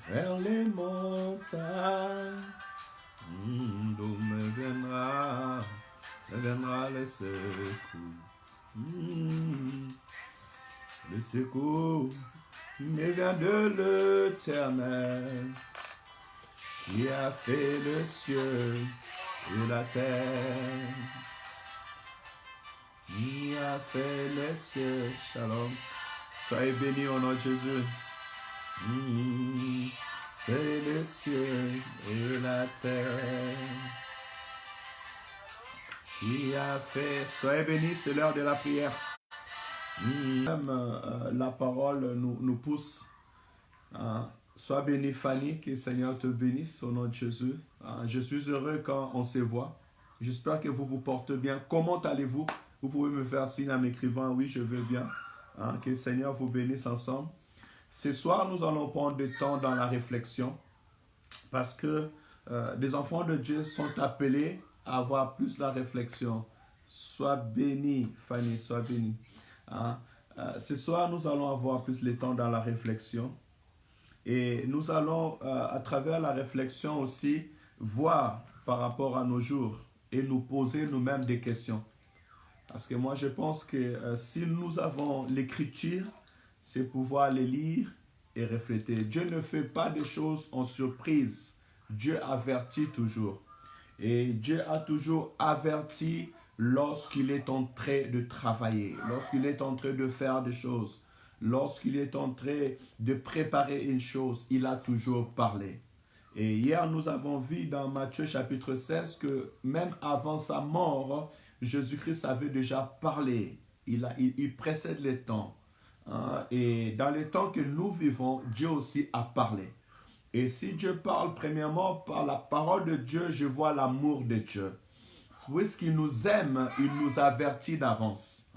vers les montagnes. D'où me viendra le secours. Le secours me vient de l'Éternel, qui a fait le ciel et la terre. Qui a fait les cieux. Shalom. Soyez bénis au nom de Jésus. Fait les cieux et la terre. Qui a fait. Soyez bénis, c'est l'heure de la prière. La parole nous pousse. Sois béni, Fanny, que le Seigneur te bénisse au nom de Jésus. Je suis heureux quand on se voit. J'espère que vous vous portez bien. Comment allez-vous? Vous pouvez me faire signe en m'écrivant oui, je veux bien. Que le Seigneur vous bénisse ensemble. Ce soir, nous allons prendre du temps dans la réflexion parce que les enfants de Dieu sont appelés à avoir plus la réflexion. Sois béni, Fanny, sois béni. Ce soir, nous allons avoir plus le temps dans la réflexion. Et nous allons, à travers la réflexion aussi, voir par rapport à nos jours et nous poser nous-mêmes des questions. Parce que moi, je pense que si nous avons l'écriture, c'est pouvoir les lire et refléter. Dieu ne fait pas des choses en surprise. Dieu avertit toujours. Et Dieu a toujours averti lorsqu'il est en train de travailler, lorsqu'il est en train de faire des choses, lorsqu'il est en train de préparer une chose, il a toujours parlé. Et hier, nous avons vu dans Matthieu chapitre 16 que même avant sa mort, Jésus-Christ avait déjà parlé. Il précède les temps. Et dans les temps que nous vivons, Dieu aussi a parlé. Et si Dieu parle, premièrement, par la parole de Dieu, je vois l'amour de Dieu. Puisqu'il nous aime, il nous avertit d'avance.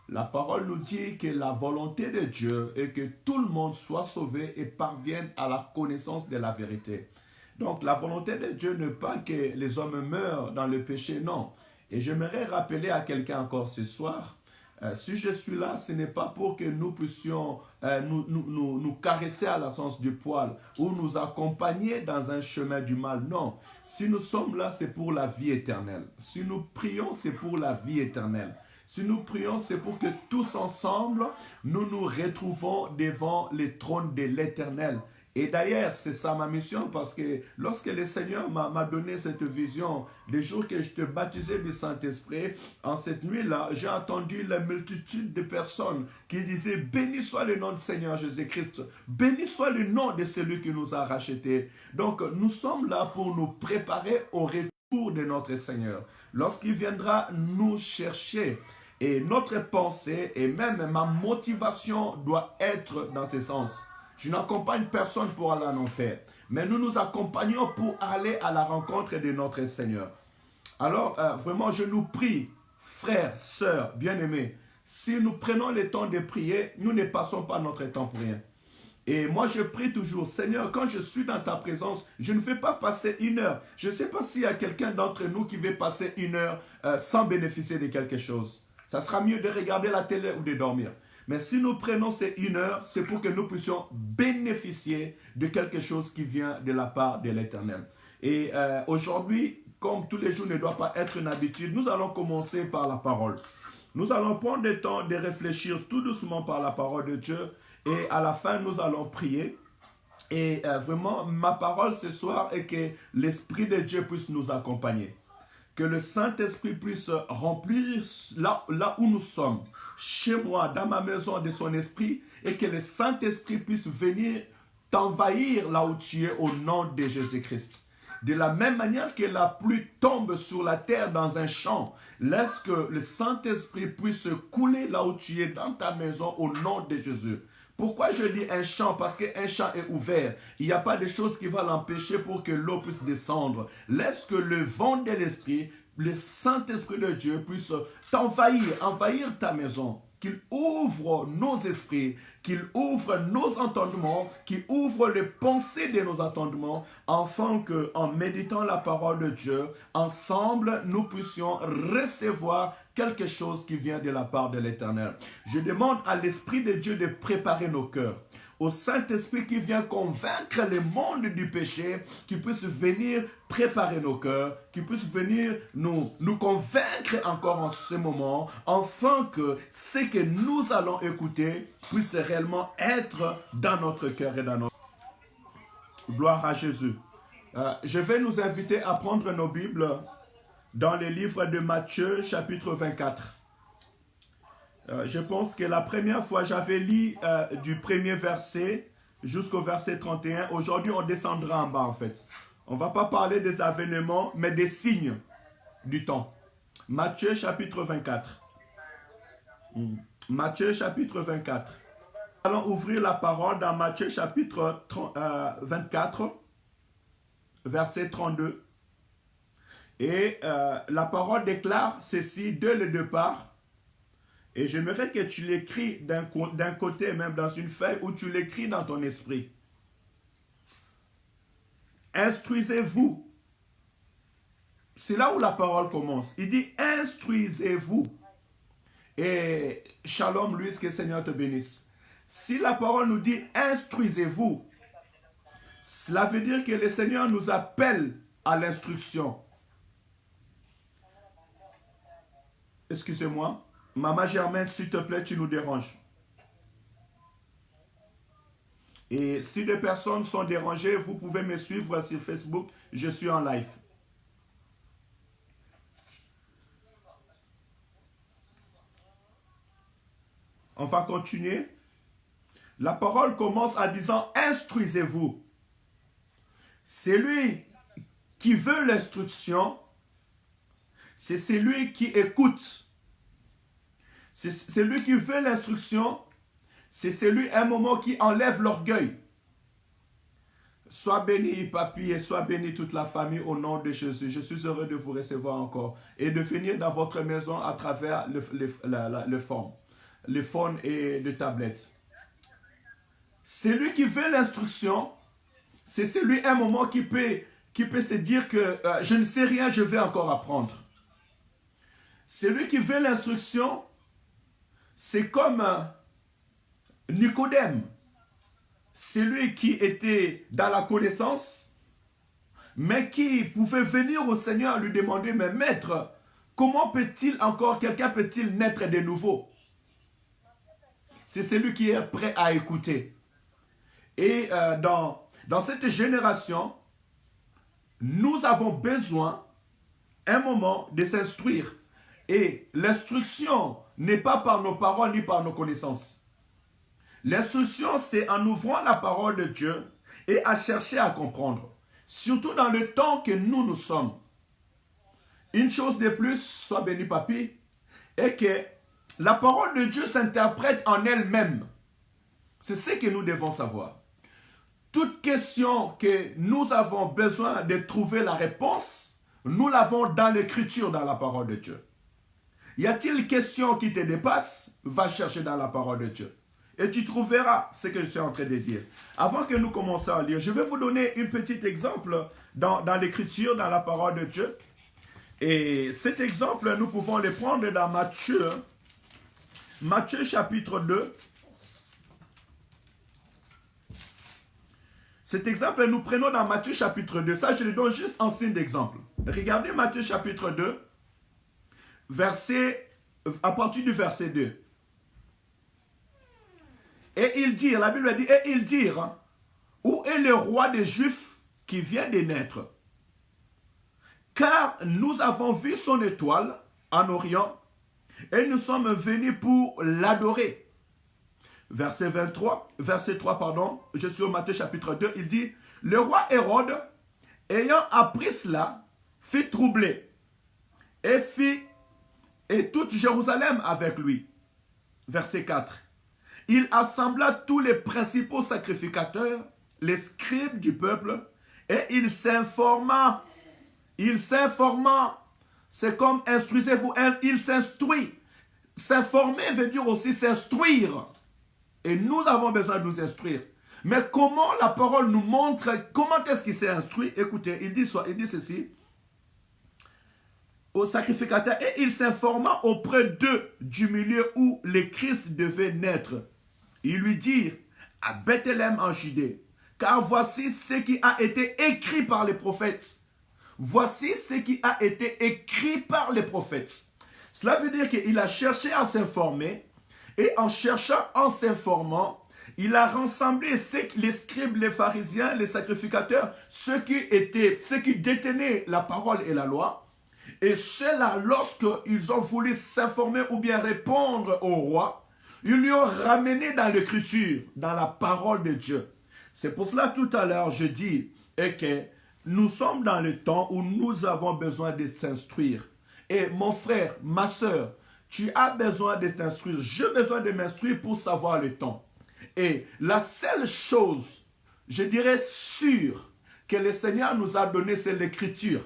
La parole nous dit que la volonté de Dieu est que tout le monde soit sauvé et parvienne à la connaissance de la vérité. Donc la volonté de Dieu n'est pas que les hommes meurent dans le péché, non. Et j'aimerais rappeler à quelqu'un encore ce soir, si je suis là, ce n'est pas pour que nous puissions nous caresser à la sens du poil ou nous accompagner dans un chemin du mal. Non, si nous sommes là, c'est pour la vie éternelle. Si nous prions, c'est pour la vie éternelle. Si nous prions, c'est pour que tous ensemble, nous nous retrouvons devant le trône de l'Éternel. Et d'ailleurs, c'est ça ma mission, parce que lorsque le Seigneur m'a donné cette vision, les jours que je te baptisais du Saint-Esprit, en cette nuit-là, j'ai entendu la multitude de personnes qui disaient « Béni soit le nom du Seigneur Jésus-Christ, béni soit le nom de celui qui nous a rachetés ». Donc, nous sommes là pour nous préparer au retour de notre Seigneur. Lorsqu'il viendra nous chercher, et notre pensée et même ma motivation doit être dans ce sens. Je n'accompagne personne pour aller en enfer, mais nous nous accompagnons pour aller à la rencontre de notre Seigneur. Alors, vraiment, je nous prie, frères, sœurs, bien-aimés, si nous prenons le temps de prier, nous ne passons pas notre temps pour rien. Et moi, je prie toujours, Seigneur, quand je suis dans ta présence, je ne vais pas passer une heure. Je ne sais pas s'il y a quelqu'un d'entre nous qui veut passer une heure sans bénéficier de quelque chose. Ça sera mieux de regarder la télé ou de dormir. Mais si nous prenons ces une heure, c'est pour que nous puissions bénéficier de quelque chose qui vient de la part de l'Éternel. Et aujourd'hui, comme tous les jours ne doit pas être une habitude, nous allons commencer par la parole. Nous allons prendre le temps de réfléchir tout doucement par la parole de Dieu. Et à la fin, nous allons prier. Et vraiment, ma parole ce soir est que l'Esprit de Dieu puisse nous accompagner. Que le Saint-Esprit puisse remplir là où nous sommes, chez moi, dans ma maison, de son Esprit, et que le Saint-Esprit puisse venir t'envahir là où tu es au nom de Jésus-Christ. De la même manière que la pluie tombe sur la terre dans un champ, laisse que le Saint-Esprit puisse couler là où tu es dans ta maison au nom de Jésus. Pourquoi je dis un champ? Parce qu'un champ est ouvert. Il n'y a pas de chose qui va l'empêcher pour que l'eau puisse descendre. Laisse que le vent de l'Esprit, le Saint-Esprit de Dieu puisse envahir ta maison. Qu'il ouvre nos esprits, qu'il ouvre nos entendements, qu'il ouvre les pensées de nos entendements, afin qu'en méditant la parole de Dieu, ensemble, nous puissions recevoir quelque chose qui vient de la part de l'Éternel. Je demande à l'Esprit de Dieu de préparer nos cœurs. au Saint-Esprit qui vient convaincre le monde du péché, qui puisse venir préparer nos cœurs, qui puisse venir nous convaincre encore en ce moment, afin que ce que nous allons écouter puisse réellement être dans notre cœur et dans notre... Gloire à Jésus. Je vais nous inviter à prendre nos Bibles dans le livre de Matthieu, chapitre 24. Je pense que la première fois, j'avais lu du premier verset jusqu'au verset 31. Aujourd'hui, on descendra en bas, en fait. On ne va pas parler des événements, mais des signes du temps. Matthieu, chapitre 24. Matthieu, chapitre 24. Nous allons ouvrir la parole dans Matthieu, chapitre 24, verset 32. Et la parole déclare ceci dès le départ. Et j'aimerais que tu l'écris d'un côté, même dans une feuille, ou tu l'écris dans ton esprit. Instruisez-vous. C'est là où la parole commence. Il dit, instruisez-vous. Et shalom, Louis, que le Seigneur te bénisse. Si la parole nous dit, instruisez-vous, cela veut dire que le Seigneur nous appelle à l'instruction. Excusez-moi. Maman Germaine, s'il te plaît, tu nous déranges. Et si des personnes sont dérangées, vous pouvez me suivre sur Facebook. Je suis en live. On va continuer. La parole commence en disant, instruisez-vous. Celui qui veut l'instruction, c'est celui qui écoute. C'est celui qui veut l'instruction, c'est celui à un moment qui enlève l'orgueil. Sois béni, papy, et sois béni toute la famille au nom de Jésus. Je suis heureux de vous recevoir encore et de venir dans votre maison à travers le phone et le tablette. Celui qui veut l'instruction, c'est celui à un moment qui peut se dire que je ne sais rien, je vais encore apprendre. Celui qui veut l'instruction, c'est comme Nicodème, celui qui était dans la connaissance, mais qui pouvait venir au Seigneur lui demander, mais maître, comment quelqu'un peut-il naître de nouveau? C'est celui qui est prêt à écouter. Et dans cette génération, nous avons besoin, un moment, de s'instruire. Et l'instruction n'est pas par nos paroles ni par nos connaissances. L'instruction, c'est en ouvrant la parole de Dieu et à chercher à comprendre. Surtout dans le temps que nous sommes. Une chose de plus, sois béni papy, est que la parole de Dieu s'interprète en elle-même. C'est ce que nous devons savoir. Toute question que nous avons besoin de trouver la réponse, nous l'avons dans l'écriture, dans la parole de Dieu. Y a-t-il une question qui te dépasse? Va chercher dans la parole de Dieu. Et tu trouveras ce que je suis en train de dire. Avant que nous commencions à lire, je vais vous donner un petit exemple dans l'écriture, dans la parole de Dieu. Et cet exemple, nous pouvons le prendre dans Matthieu. Matthieu chapitre 2. Cet exemple, nous prenons dans Matthieu chapitre 2. Ça, je le donne juste en signe d'exemple. Regardez Matthieu chapitre 2. À partir du verset 2. Et ils dirent, la Bible dit, et ils dirent, où est le roi des Juifs qui vient de naître? Car nous avons vu son étoile en Orient, et nous sommes venus pour l'adorer. Verset 3, je suis au Matthieu chapitre 2, il dit, le roi Hérode, ayant appris cela, fit troubler, et toute Jérusalem avec lui. Verset 4. Il assembla tous les principaux sacrificateurs, les scribes du peuple, et il s'informa. C'est comme instruisez-vous, il s'instruit. S'informer veut dire aussi s'instruire. Et nous avons besoin de nous instruire. Mais comment la parole nous montre, comment est-ce qu'il s'est instruit? Écoutez, il dit ceci. Au sacrificateur, et il s'informa auprès d'eux du milieu où le Christ devait naître. Ils lui dirent, à Bethléem en Judée. Car voici ce qui a été écrit par les prophètes. Voici ce qui a été écrit par les prophètes. Cela veut dire qu'il a cherché à s'informer. Et en cherchant, en s'informant, il a rassemblé les scribes, les pharisiens, les sacrificateurs, ceux qui détenaient la parole et la loi. Et ceux-là, lorsqu'ils ont voulu s'informer ou bien répondre au roi, ils lui ont ramené dans l'écriture, dans la parole de Dieu. C'est pour cela tout à l'heure je dis que nous sommes dans le temps où nous avons besoin de s'instruire. Et mon frère, ma soeur, tu as besoin de t'instruire. J'ai besoin de m'instruire pour savoir le temps. Et la seule chose, je dirais sûre, que le Seigneur nous a donné, c'est l'écriture.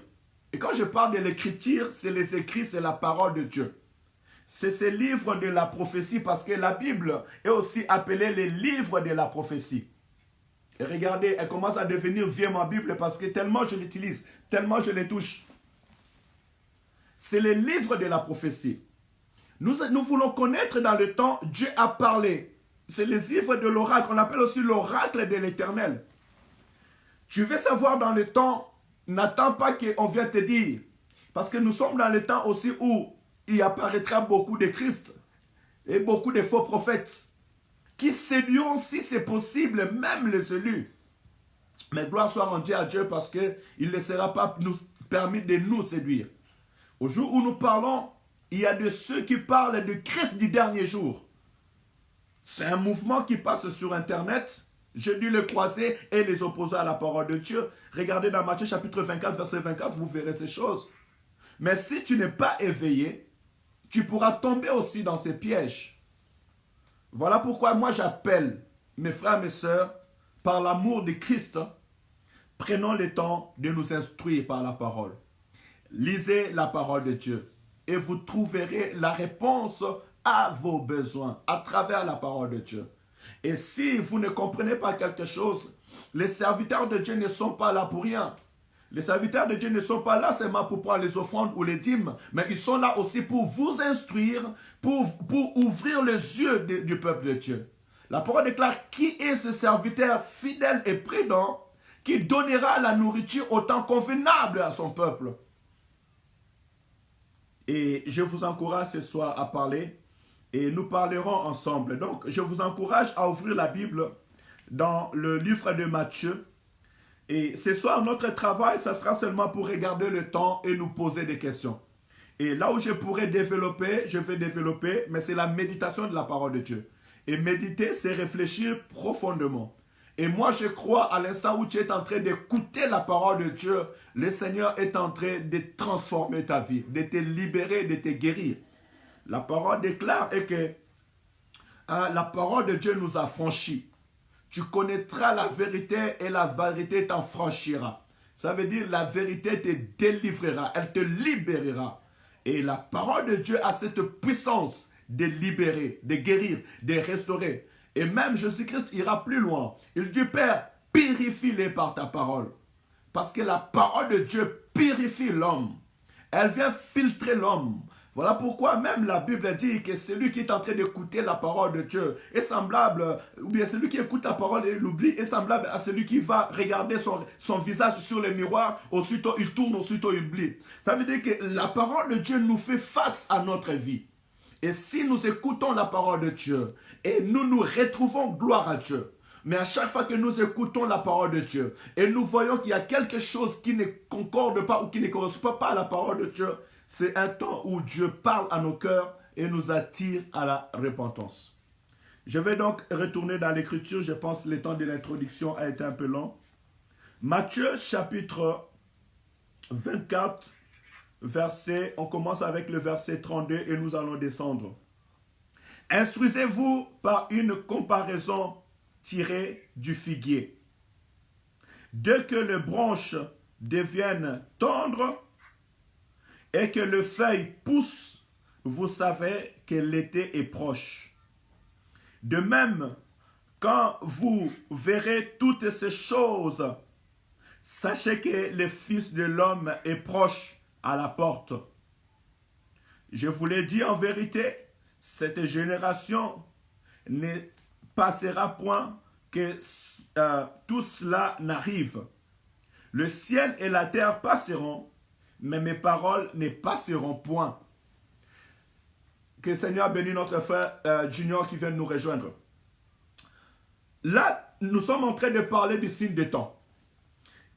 Et quand je parle de l'écriture, c'est les écrits, c'est la parole de Dieu. C'est ces livres de la prophétie, parce que la Bible est aussi appelée les livres de la prophétie. Et regardez, elle commence à devenir vieille ma Bible, parce que tellement je l'utilise, tellement je les touche. C'est les livres de la prophétie. Nous voulons connaître dans le temps, Dieu a parlé. C'est les livres de l'oracle, on appelle aussi l'oracle de l'Éternel. Tu veux savoir dans le temps, n'attends pas qu'on vienne te dire. Parce que nous sommes dans le temps aussi où il apparaîtra beaucoup de Christ et beaucoup de faux prophètes qui séduiront, si c'est possible, même les élus. Mais gloire soit rendue à Dieu parce qu'il ne laissera pas nous permis de nous séduire. Au jour où nous parlons, il y a de ceux qui parlent de Christ du dernier jour. C'est un mouvement qui passe sur Internet. Je dis le croiser et les opposer à la parole de Dieu. Regardez dans Matthieu chapitre 24, verset 24, vous verrez ces choses. Mais si tu n'es pas éveillé, tu pourras tomber aussi dans ces pièges. Voilà pourquoi moi j'appelle mes frères, mes sœurs, par l'amour de Christ, prenons le temps de nous instruire par la parole. Lisez la parole de Dieu et vous trouverez la réponse à vos besoins à travers la parole de Dieu. Et si vous ne comprenez pas quelque chose, les serviteurs de Dieu ne sont pas là pour rien. Les serviteurs de Dieu ne sont pas là seulement pour prendre les offrandes ou les dîmes, mais ils sont là aussi pour vous instruire, pour ouvrir les yeux du peuple de Dieu. La parole déclare qui est ce serviteur fidèle et prudent qui donnera la nourriture au temps convenable à son peuple. Et je vous encourage ce soir à parler et nous parlerons ensemble. Donc, je vous encourage à ouvrir la Bible dans le livre de Matthieu. Et ce soir, notre travail, ça sera seulement pour regarder le temps et nous poser des questions. Et là où je pourrais développer, je vais développer, mais c'est la méditation de la parole de Dieu. Et méditer, c'est réfléchir profondément. Et moi, je crois à l'instant où tu es en train d'écouter la parole de Dieu, le Seigneur est en train de transformer ta vie, de te libérer, de te guérir. La parole déclare que la parole de Dieu nous a franchis. Tu connaîtras la vérité et la vérité t'enfranchira. Ça veut dire la vérité te délivrera, elle te libérera. Et la parole de Dieu a cette puissance de libérer, de guérir, de restaurer. Et même Jésus-Christ ira plus loin. Il dit, Père, purifie-les par ta parole. Parce que la parole de Dieu purifie l'homme. Elle vient filtrer l'homme. Voilà pourquoi même la Bible dit que celui qui est en train d'écouter la parole de Dieu est semblable, ou bien celui qui écoute la parole et l'oublie est semblable à celui qui va regarder son visage sur le miroir, aussitôt il tourne, aussitôt il oublie. Ça veut dire que la parole de Dieu nous fait face à notre vie. Et si nous écoutons la parole de Dieu et nous nous retrouvons gloire à Dieu, mais à chaque fois que nous écoutons la parole de Dieu et nous voyons qu'il y a quelque chose qui ne concorde pas ou qui ne correspond pas à la parole de Dieu, c'est un temps où Dieu parle à nos cœurs et nous attire à la repentance. Je vais donc retourner dans l'écriture. Je pense que le temps de l'introduction a été un peu long. Matthieu chapitre 24, on commence avec le verset 32 et nous allons descendre. Instruisez-vous par une comparaison tirée du figuier. Dès que les branches deviennent tendres, et que les feuilles poussent, vous savez que l'été est proche. De même, quand vous verrez toutes ces choses, sachez que le Fils de l'homme est proche à la porte. Je vous l'ai dit en vérité, cette génération ne passera point que tout cela n'arrive. Le ciel et la terre passeront, mais mes paroles ne passeront point. Que le Seigneur bénisse notre frère Junior qui vient de nous rejoindre. Là, nous sommes en train de parler du signe des temps.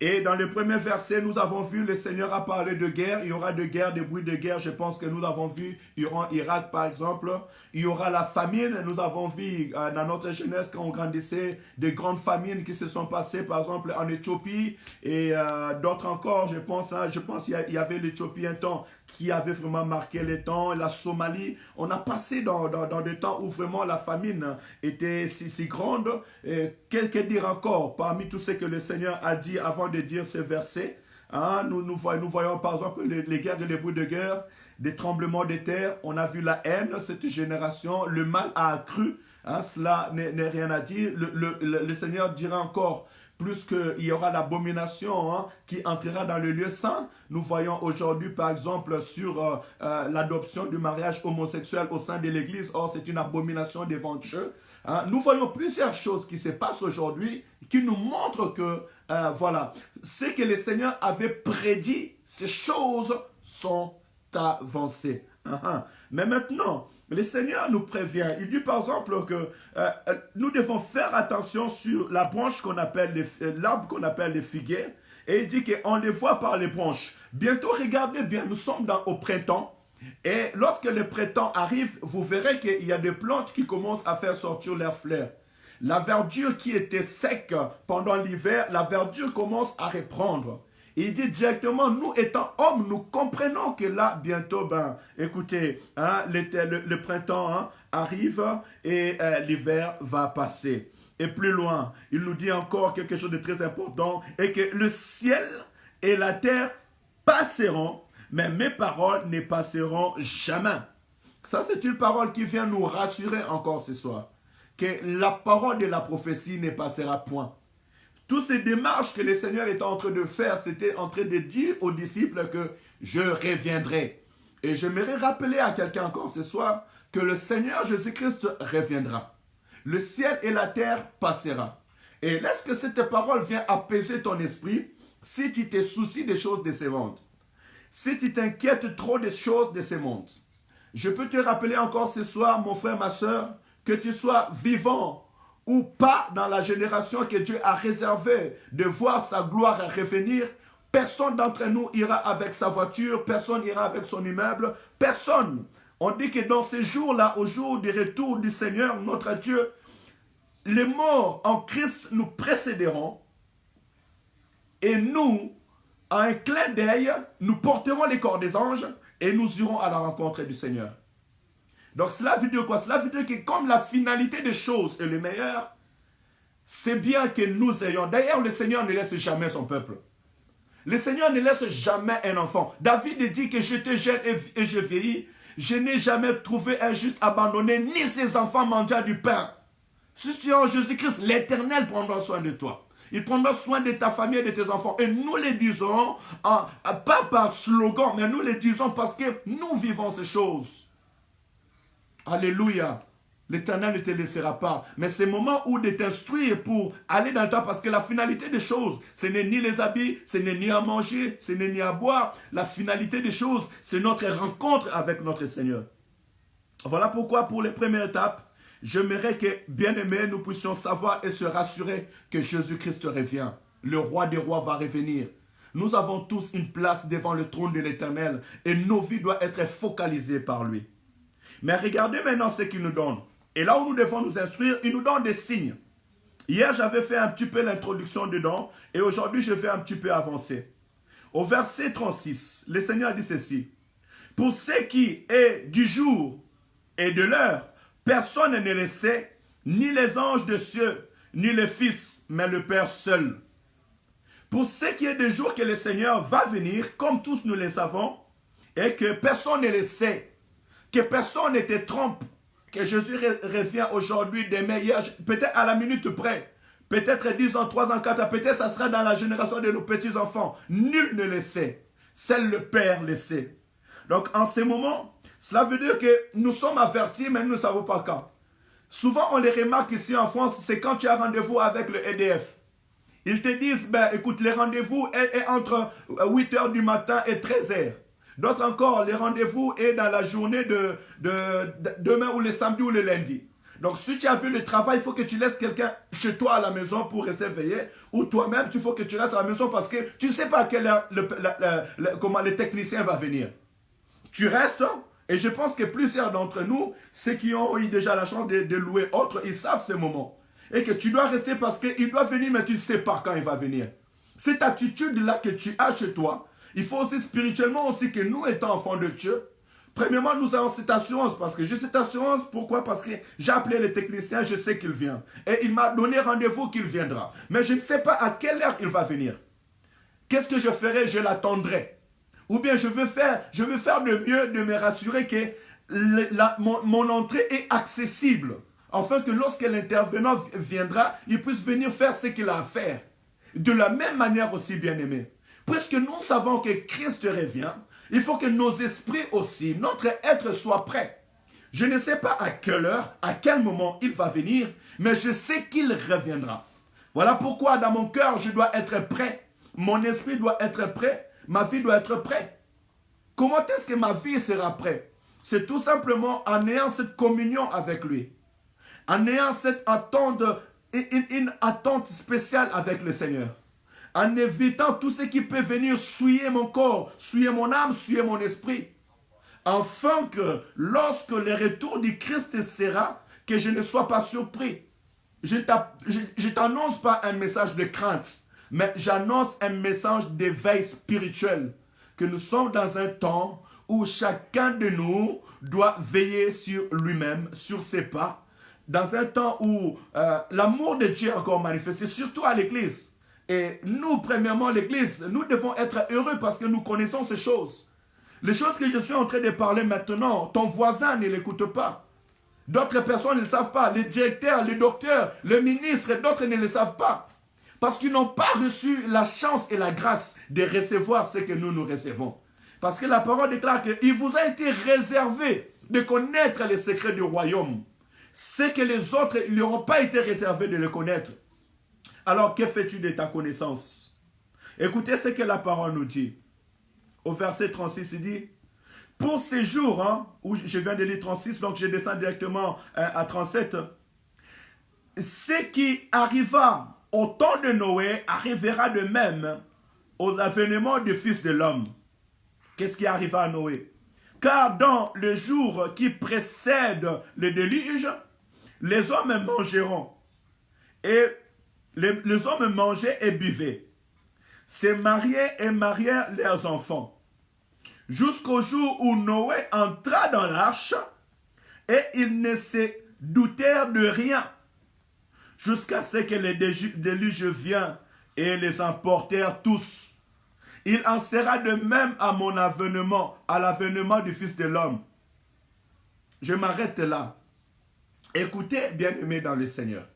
Et dans le premier verset, nous avons vu, le Seigneur a parlé de guerre. Il y aura de guerre, des bruits de guerre. Je pense que nous avons vu, il y aura en Irak par exemple. Il y aura la famine. Nous avons vu dans notre jeunesse, quand on grandissait, de grandes famines qui se sont passées, par exemple en Éthiopie. Et d'autres encore, je pense qu'il y avait l'Éthiopie un temps qui avait vraiment marqué les temps. La Somalie, on a passé dans des temps où vraiment la famine était si grande. Que dire encore parmi tout ce que le Seigneur a dit avant de dire ces versets, hein, nous voyons par exemple les guerres et les bruits de guerre, des tremblements de terre. On a vu la haine, cette génération, le mal a accru, hein, cela n'est rien à dire. Le Seigneur dira encore plus qu'il y aura l'abomination, hein, qui entrera dans le lieu saint. Nous voyons aujourd'hui par exemple sur l'adoption du mariage homosexuel au sein de l'église. Or c'est une abomination devant Dieu. Hein, nous voyons plusieurs choses qui se passent aujourd'hui qui nous montrent que voilà, ce que le Seigneur avait prédit, ces choses sont avancées. Mais maintenant, le Seigneur nous prévient. Il dit par exemple que nous devons faire attention sur la branche qu'on appelle l'arbre qu'on appelle les figuiers. Et il dit qu'on les voit par les branches. Bientôt, regardez bien, nous sommes au printemps. Et lorsque le printemps arrive, vous verrez qu'il y a des plantes qui commencent à faire sortir leurs fleurs. La verdure qui était sec pendant l'hiver, la verdure commence à reprendre. Il dit directement, nous étant hommes, nous comprenons que là, bientôt, écoutez, hein, le printemps arrive et l'hiver va passer. Et plus loin, il nous dit encore quelque chose de très important, et que le ciel et la terre passeront, mais mes paroles ne passeront jamais. Ça, c'est une parole qui vient nous rassurer encore ce soir. Que la parole de la prophétie ne passera point. Toutes ces démarches que le Seigneur était en train de faire, c'était en train de dire aux disciples que je reviendrai. Et j'aimerais rappeler à quelqu'un encore ce soir que le Seigneur Jésus-Christ reviendra. Le ciel et la terre passera. Et laisse que cette parole vienne apaiser ton esprit si tu te soucies des choses de ce monde. Si tu t'inquiètes trop des choses de ce monde. Je peux te rappeler encore ce soir, mon frère, ma soeur, que tu sois vivant ou pas dans la génération que Dieu a réservée de voir sa gloire revenir, personne d'entre nous ira avec sa voiture, personne ira avec son immeuble, personne. On dit que dans ces jours-là, au jour du retour du Seigneur, notre Dieu, les morts en Christ nous précéderont et nous, à un clin d'œil, nous porterons les corps des anges et nous irons à la rencontre du Seigneur. Donc cela veut dire quoi? Cela veut dire que comme la finalité des choses est le meilleur, c'est bien que nous ayons. D'ailleurs, le Seigneur ne laisse jamais son peuple. Le Seigneur ne laisse jamais un enfant. David dit que j'étais jeune et je vieillis. Je n'ai jamais trouvé un juste abandonné, ni ses enfants mendiants du pain. Si tu es en Jésus-Christ, l'Éternel prendra soin de toi. Il prendra soin de ta famille et de tes enfants. Et nous les disons, pas par slogan, mais nous les disons parce que nous vivons ces choses. Alléluia. L'Éternel ne te laissera pas. Mais c'est le moment où de t'instruire pour aller dans le temps, parce que la finalité des choses, ce n'est ni les habits, ce n'est ni à manger, ce n'est ni à boire. La finalité des choses, c'est notre rencontre avec notre Seigneur. Voilà pourquoi pour les premières étapes, j'aimerais que, bien-aimés, nous puissions savoir et se rassurer que Jésus-Christ revient. Le roi des rois va revenir. Nous avons tous une place devant le trône de l'Éternel et nos vies doivent être focalisées par lui. Mais regardez maintenant ce qu'il nous donne. Et là où nous devons nous instruire, il nous donne des signes. Hier, j'avais fait un petit peu l'introduction dedans et aujourd'hui, je vais un petit peu avancer. Au verset 36, le Seigneur dit ceci. Pour ce qui est du jour et de l'heure, personne ne le sait, ni les anges de cieux, ni le Fils, mais le Père seul. Pour ce qui est des jours que le Seigneur va venir, comme tous nous le savons, et que personne ne le sait, que personne ne te trompe, que Jésus revient aujourd'hui, demain, hier, peut-être à la minute près, peut-être 10 ans, 3 ans, 4 ans, peut-être ça sera dans la génération de nos petits-enfants. Nul ne le sait, seul le Père le sait. Donc en ce moment, cela veut dire que nous sommes avertis, mais nous ne savons pas quand. Souvent, on les remarque ici en France, c'est quand tu as rendez-vous avec le EDF. Ils te disent, ben, écoute, les rendez-vous est entre 8 heures du matin et 13 heures. D'autres encore, les rendez-vous est dans la journée de demain ou le samedi ou le lundi. Donc, si tu as vu le travail, il faut que tu laisses quelqu'un chez toi à la maison pour rester veillé. Ou toi-même, il faut que tu restes à la maison parce que tu ne sais pas à quelle heure comment le technicien va venir. Tu restes, et je pense que plusieurs d'entre nous, ceux qui ont eu déjà la chance de louer autre, ils savent ce moment. Et que tu dois rester parce qu'il doit venir, mais tu ne sais pas quand il va venir. Cette attitude-là que tu as chez toi, il faut aussi spirituellement aussi que nous, étant enfants de Dieu, premièrement, nous avons cette assurance. Parce que j'ai cette assurance, pourquoi? Parce que j'ai appelé le technicien, je sais qu'il vient. Et il m'a donné rendez-vous qu'il viendra. Mais je ne sais pas à quelle heure il va venir. Qu'est-ce que je ferai? Je l'attendrai. Ou bien je veux faire de mieux de me rassurer que mon entrée est accessible. Afin que lorsque l'intervenant viendra, il puisse venir faire ce qu'il a à faire. De la même manière aussi, bien-aimés. Puisque nous savons que Christ revient, il faut que nos esprits aussi, notre être soit prêt. Je ne sais pas à quelle heure, à quel moment il va venir, mais je sais qu'il reviendra. Voilà pourquoi dans mon cœur, je dois être prêt. Mon esprit doit être prêt. Ma vie doit être prête. Comment est-ce que ma vie sera prête? C'est tout simplement en ayant cette communion avec lui. En ayant cette attente, une attente spéciale avec le Seigneur. En évitant tout ce qui peut venir souiller mon corps, souiller mon âme, souiller mon esprit. Afin que lorsque le retour du Christ sera, que je ne sois pas surpris. Je ne t'annonce pas un message de crainte, mais j'annonce un message d'éveil spirituel. Que nous sommes dans un temps où chacun de nous doit veiller sur lui-même, sur ses pas. Dans un temps où l'amour de Dieu est encore manifesté, surtout à l'église. Et nous, premièrement, l'église, nous devons être heureux parce que nous connaissons ces choses. Les choses que je suis en train de parler maintenant, ton voisin ne l'écoute pas. D'autres personnes ne le savent pas. Les directeurs, les docteurs, les ministres, d'autres ne le savent pas. Parce qu'ils n'ont pas reçu la chance et la grâce de recevoir ce que nous recevons. Parce que la parole déclare qu'il vous a été réservé de connaître les secrets du royaume. Ce que les autres ne leur ont pas été réservé de le connaître. Alors, que fais-tu de ta connaissance? Écoutez ce que la parole nous dit. Au verset 36, il dit, pour ces jours, où je viens de lire 36, donc je descends directement à 37, ce qui arriva au temps de Noé arrivera de même aux avènements du Fils de l'homme. Qu'est-ce qui arriva à Noé? Car dans le jour qui précède le déluge, les hommes mangeront. Et les hommes mangeaient et buvaient. Se mariaient et marièrent leurs enfants. Jusqu'au jour où Noé entra dans l'arche, et ils ne se doutèrent de rien. Jusqu'à ce que le déluge vienne et les emportèrent tous. Il en sera de même à mon avènement, à l'avènement du Fils de l'homme. Je m'arrête là. Écoutez, bien-aimés dans le Seigneur.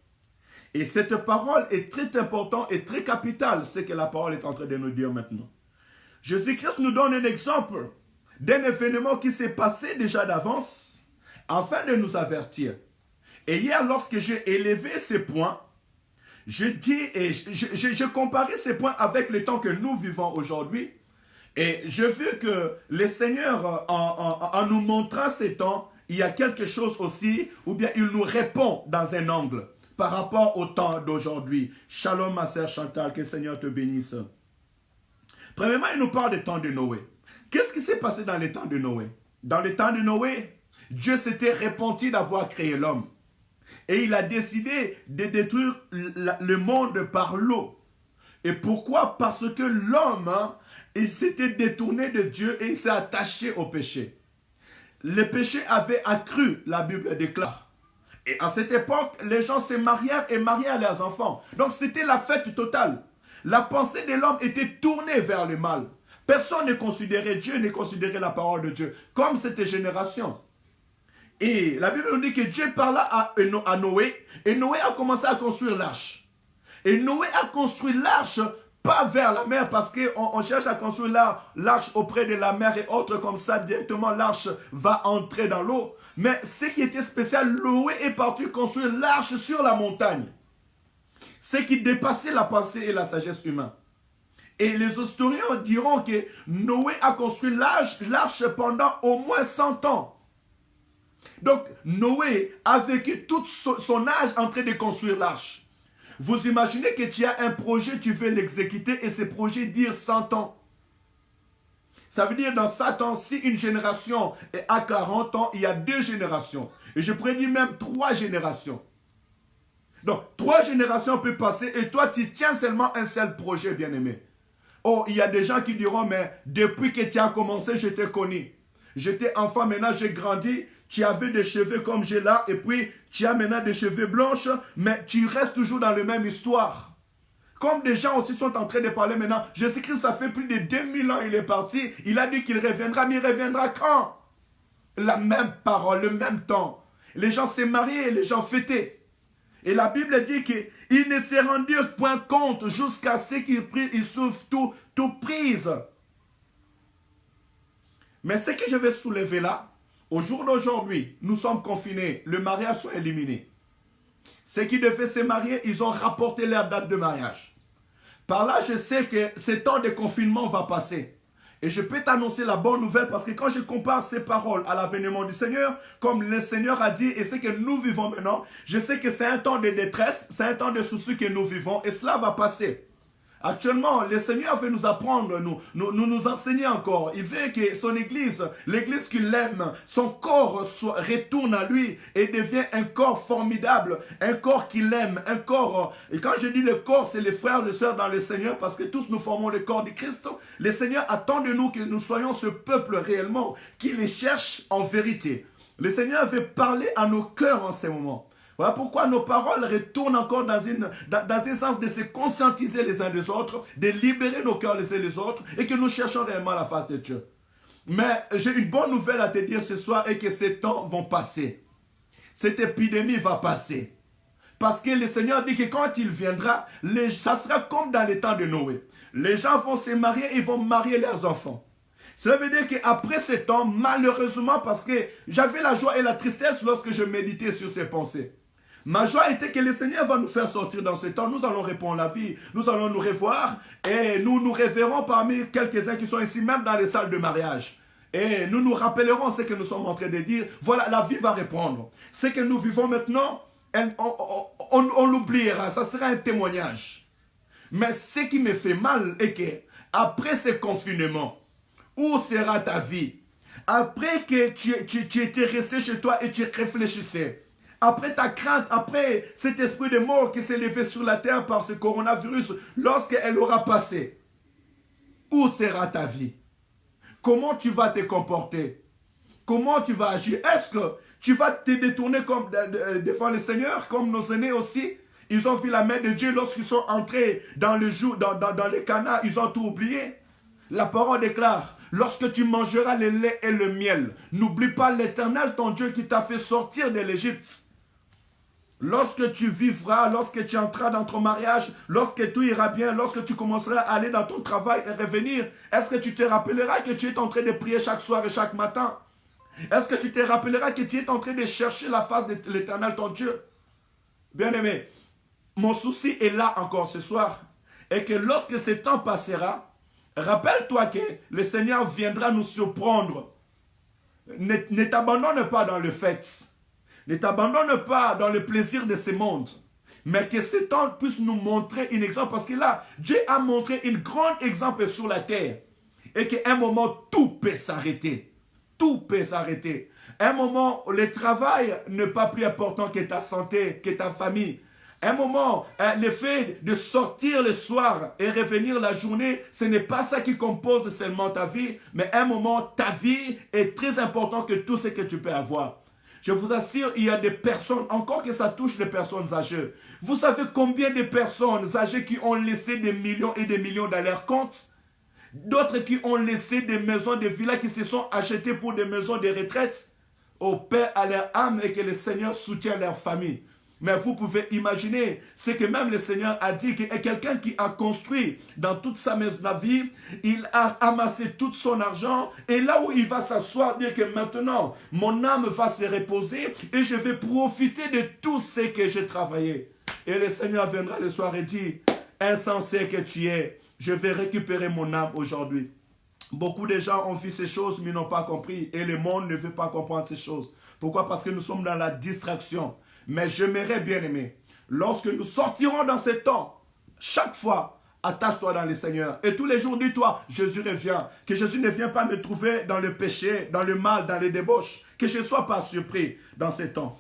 Et cette parole est très importante et très capitale, ce que la parole est en train de nous dire maintenant. Jésus-Christ nous donne un exemple d'un événement qui s'est passé déjà d'avance, afin de nous avertir. Et hier, lorsque j'ai élevé ces points, je dis et je comparais ces points avec le temps que nous vivons aujourd'hui. Et j'ai vu que le Seigneur, en nous montrant ces temps, il y a quelque chose aussi, ou bien il nous répond dans un angle par rapport au temps d'aujourd'hui. Shalom, ma sœur Chantal, que le Seigneur te bénisse. Premièrement, il nous parle des temps de Noé. Qu'est-ce qui s'est passé dans les temps de Noé? Dans les temps de Noé, Dieu s'était repenti d'avoir créé l'homme. Et il a décidé de détruire le monde par l'eau. Et pourquoi? Parce que l'homme, il s'était détourné de Dieu et il s'est attaché au péché. Le péché avait accru, la Bible déclare. Et à cette époque, les gens se marièrent et mariaient leurs enfants. Donc c'était la fête totale. La pensée de l'homme était tournée vers le mal. Personne ne considérait Dieu, ne considérait la parole de Dieu, comme cette génération. Et la Bible nous dit que Dieu parla à Noé, et Noé a commencé à construire l'arche. Et Noé a construit l'arche pas vers la mer parce qu'on cherche à construire l'arche auprès de la mer et autres comme ça, directement l'arche va entrer dans l'eau. Mais ce qui était spécial, Noé est parti construire l'arche sur la montagne. Ce qui dépassait la pensée et la sagesse humaine. Et les historiens diront que Noé a construit l'arche pendant au moins 100 ans. Donc Noé a vécu tout son âge en train de construire l'arche. Vous imaginez que tu as un projet, tu veux l'exécuter et ce projet dure 100 ans. Ça veut dire dans 100 ans, si une génération est à 40 ans, il y a 2 générations. Et je pourrais dire même 3 générations. Donc 3 générations peuvent passer et toi tu tiens seulement un seul projet, bien-aimé. Oh, il y a des gens qui diront, mais depuis que tu as commencé, je t'ai connu. J'étais enfant, maintenant j'ai grandi. Tu avais des cheveux comme j'ai là, et puis tu as maintenant des cheveux blanches, mais tu restes toujours dans la même histoire. Comme des gens aussi sont en train de parler maintenant, Jésus-Christ, ça fait plus de 2000 ans, il est parti, il a dit qu'il reviendra, mais il reviendra quand? La même parole, le même temps. Les gens s'est mariés et les gens fêtaient. Et la Bible dit qu'ils ne se rendirent point compte jusqu'à ce qu'ils souffrent tout prise. Mais ce que je vais soulever là, au jour d'aujourd'hui, nous sommes confinés, le mariage soit éliminé. Ceux qui devaient se marier, ils ont rapporté leur date de mariage. Par là, je sais que ce temps de confinement va passer. Et je peux t'annoncer la bonne nouvelle parce que quand je compare ces paroles à l'avènement du Seigneur, comme le Seigneur a dit et ce que nous vivons maintenant, je sais que c'est un temps de détresse, c'est un temps de soucis que nous vivons et cela va passer. Actuellement, le Seigneur veut nous apprendre, nous enseigner encore. Il veut que son église, l'église qu'il aime, son corps retourne à lui et devient un corps formidable, un corps qu'il aime, un corps. Et quand je dis le corps, c'est les frères et les sœurs dans le Seigneur parce que tous nous formons le corps du Christ. Le Seigneur attend de nous que nous soyons ce peuple réellement qui les cherche en vérité. Le Seigneur veut parler à nos cœurs en ce moment. Voilà pourquoi nos paroles retournent encore dans un sens de se conscientiser les uns des autres, de libérer nos cœurs les uns les autres et que nous cherchons réellement la face de Dieu. Mais j'ai une bonne nouvelle à te dire ce soir et que ces temps vont passer. Cette épidémie va passer. Parce que le Seigneur dit que quand il viendra, ça sera comme dans les temps de Noé. Les gens vont se marier et vont marier leurs enfants. Cela veut dire qu'après ce temps, malheureusement, parce que j'avais la joie et la tristesse lorsque je méditais sur ces pensées. Ma joie était que le Seigneur va nous faire sortir dans ce temps. Nous allons répondre la vie. Nous allons nous revoir. Et nous nous reverrons parmi quelques-uns qui sont ici, même dans les salles de mariage. Et nous nous rappellerons ce que nous sommes en train de dire. Voilà, la vie va répondre. Ce que nous vivons maintenant, on l'oubliera. Ça sera un témoignage. Mais ce qui me fait mal est que, après ce confinement, où sera ta vie? Après que tu étais resté chez toi et tu réfléchissais. Après ta crainte, après cet esprit de mort qui s'est levé sur la terre par ce coronavirus, lorsqu'elle aura passé, où sera ta vie? Comment tu vas te comporter? Comment tu vas agir? Est-ce que tu vas te détourner devant le Seigneur, comme nos aînés aussi? Ils ont vu la main de Dieu lorsqu'ils sont entrés dans les Cana, ils ont tout oublié. La parole déclare, lorsque tu mangeras le lait et le miel, n'oublie pas l'Éternel, ton Dieu qui t'a fait sortir de l'Égypte. Lorsque tu vivras, lorsque tu entreras dans ton mariage, lorsque tout ira bien, lorsque tu commenceras à aller dans ton travail et revenir, est-ce que tu te rappelleras que tu es en train de prier chaque soir et chaque matin? Est-ce que tu te rappelleras que tu es en train de chercher la face de l'Éternel, ton Dieu? Bien-aimé, mon souci est là encore ce soir. Et que lorsque ce temps passera, rappelle-toi que le Seigneur viendra nous surprendre. Ne t'abandonne pas dans le fait. Ne t'abandonne pas dans le plaisir de ce monde. Mais que ce temps puisse nous montrer un exemple. Parce que là, Dieu a montré un grand exemple sur la terre. Et qu'à un moment, tout peut s'arrêter. Tout peut s'arrêter. À un moment, le travail n'est pas plus important que ta santé, que ta famille. À un moment, le fait de sortir le soir et revenir la journée, ce n'est pas ça qui compose seulement ta vie. Mais à un moment, ta vie est très importante que tout ce que tu peux avoir. Je vous assure, il y a des personnes, encore que ça touche les personnes âgées. Vous savez combien de personnes âgées qui ont laissé des millions et des millions dans leur compte? D'autres qui ont laissé des maisons, des villas qui se sont achetées pour des maisons de retraite. Au Père à leur âme et que le Seigneur soutienne leur famille. Mais vous pouvez imaginer ce que même le Seigneur a dit, qu'il y a quelqu'un qui a construit dans toute sa maison, la vie, il a amassé tout son argent, et là où il va s'asseoir, dire que maintenant, mon âme va se reposer, et je vais profiter de tout ce que j'ai travaillé. Et le Seigneur viendra le soir et dit, insensé que tu es, je vais récupérer mon âme aujourd'hui. Beaucoup de gens ont vu ces choses, mais n'ont pas compris, et le monde ne veut pas comprendre ces choses. Pourquoi? Parce que nous sommes dans la distraction. Mais j'aimerais bien aimer, lorsque nous sortirons dans ce temps, chaque fois, attache-toi dans le Seigneur. Et tous les jours, dis-toi, Jésus revient. Que Jésus ne vient pas me trouver dans le péché, dans le mal, dans les débauches. Que je ne sois pas surpris dans ce temps.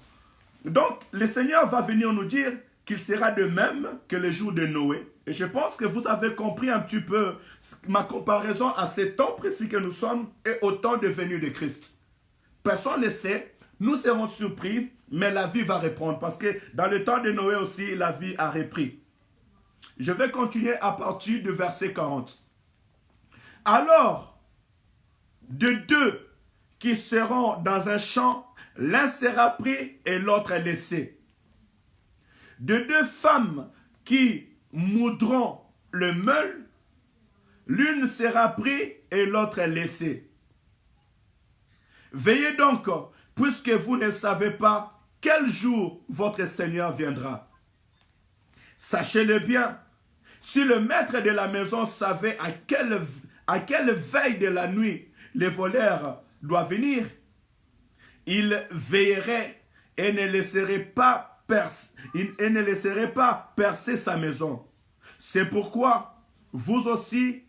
Donc, le Seigneur va venir nous dire qu'il sera de même que le jour de Noé. Et je pense que vous avez compris un petit peu ma comparaison à ce temps précis que nous sommes et au temps de venue de Christ. Personne ne sait. Nous serons surpris, mais la vie va reprendre. Parce que dans le temps de Noé aussi, la vie a repris. Je vais continuer à partir du verset 40. Alors, de deux qui seront dans un champ, l'un sera pris et l'autre laissé. De deux femmes qui moudront le meul, l'une sera prise et l'autre laissée. Veillez donc, puisque vous ne savez pas quel jour votre Seigneur viendra. Sachez-le bien, si le maître de la maison savait à quelle veille de la nuit le voleur doit venir, il veillerait et ne laisserait pas percer sa maison. C'est pourquoi vous aussi,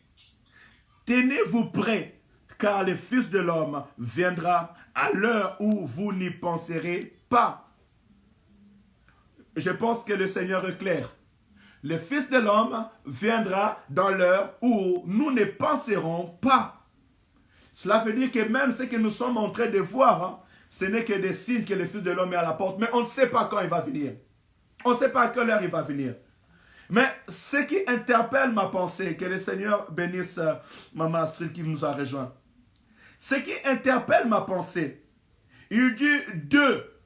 tenez-vous prêts, car le Fils de l'homme viendra à l'heure où vous n'y penserez pas. Je pense que le Seigneur est clair. Le Fils de l'homme viendra dans l'heure où nous ne penserons pas. Cela veut dire que même ce que nous sommes en train de voir, ce n'est que des signes que le Fils de l'homme est à la porte. Mais on ne sait pas quand il va venir. On ne sait pas à quelle heure il va venir. Mais ce qui interpelle ma pensée, que le Seigneur bénisse Maman Astrid qui nous a rejoint. Ce qui interpelle ma pensée, il dit deux,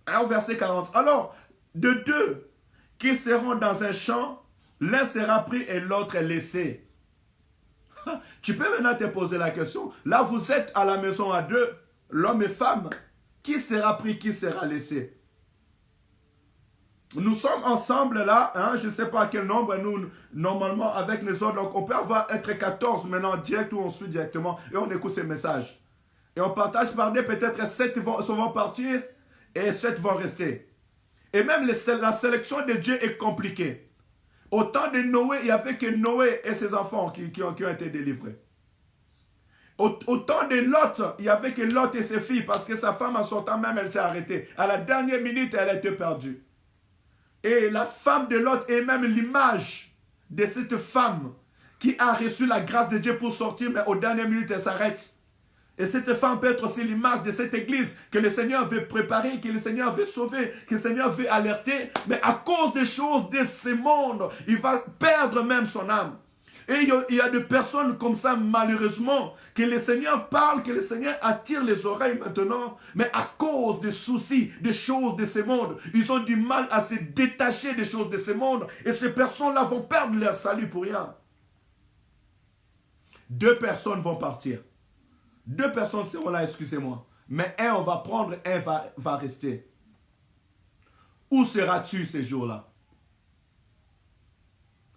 au verset 40. Alors, de deux qui seront dans un champ, l'un sera pris et l'autre laissé. Tu peux maintenant te poser la question. Là, vous êtes à la maison à deux, l'homme et femme. Qui sera pris, qui sera laissé? Nous sommes ensemble là, hein, je ne sais pas à quel nombre, nous, normalement, avec les autres, donc on peut être 14 maintenant, direct ou on suit directement, et on écoute ces messages. Et on partage par des, peut-être 7 vont partir, et 7 vont rester. Et même la sélection de Dieu est compliquée. Au temps de Noé, il n'y avait que Noé et ses enfants qui ont été délivrés. Au temps de Lot, il n'y avait que Lot et ses filles, parce que sa femme, en sortant même, elle s'est arrêtée. À la dernière minute, elle a été perdue. Et la femme de Lot est même l'image de cette femme qui a reçu la grâce de Dieu pour sortir, mais aux dernières minutes, elle s'arrête. Et cette femme peut être aussi l'image de cette église que le Seigneur veut préparer, que le Seigneur veut sauver, que le Seigneur veut alerter. Mais à cause des choses de ce monde, il va perdre même son âme. Et il y a des personnes comme ça, malheureusement, que le Seigneur parle, que le Seigneur attire les oreilles maintenant, mais à cause des soucis, des choses de ce monde, ils ont du mal à se détacher des choses de ce monde, et ces personnes-là vont perdre leur salut pour rien. 2 personnes vont partir. 2 personnes seront là, excusez-moi. Mais un, on va prendre, un va rester. Où seras-tu ces jours-là?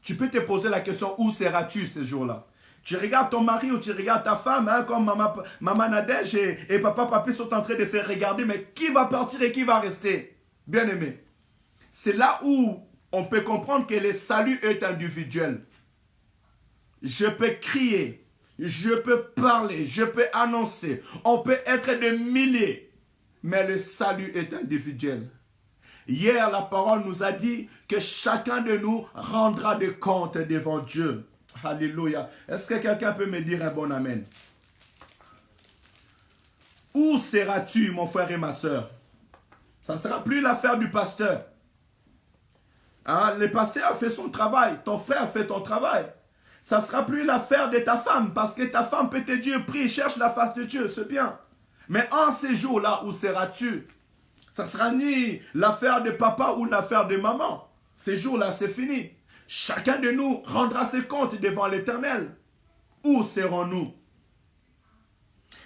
Tu peux te poser la question, où seras-tu ces jours-là? Tu regardes ton mari ou tu regardes ta femme, hein, comme maman Nadège et papa Papi sont en train de se regarder, mais qui va partir et qui va rester? Bien aimé. C'est là où on peut comprendre que le salut est individuel. Je peux crier, je peux parler, je peux annoncer, on peut être des milliers, mais le salut est individuel. Hier, la parole nous a dit que chacun de nous rendra des comptes devant Dieu. Alléluia. Est-ce que quelqu'un peut me dire un bon amen? Où seras-tu, mon frère et ma soeur? Ça ne sera plus l'affaire du pasteur. Hein? Le pasteur a fait son travail. Ton frère a fait ton travail. Ça ne sera plus l'affaire de ta femme. Parce que ta femme peut te dire, prie, cherche la face de Dieu. C'est bien. Mais en ces jours-là, où seras-tu? Ça sera ni l'affaire de papa ou l'affaire de maman. Ces jours-là, c'est fini. Chacun de nous rendra ses comptes devant l'Éternel. Où serons-nous?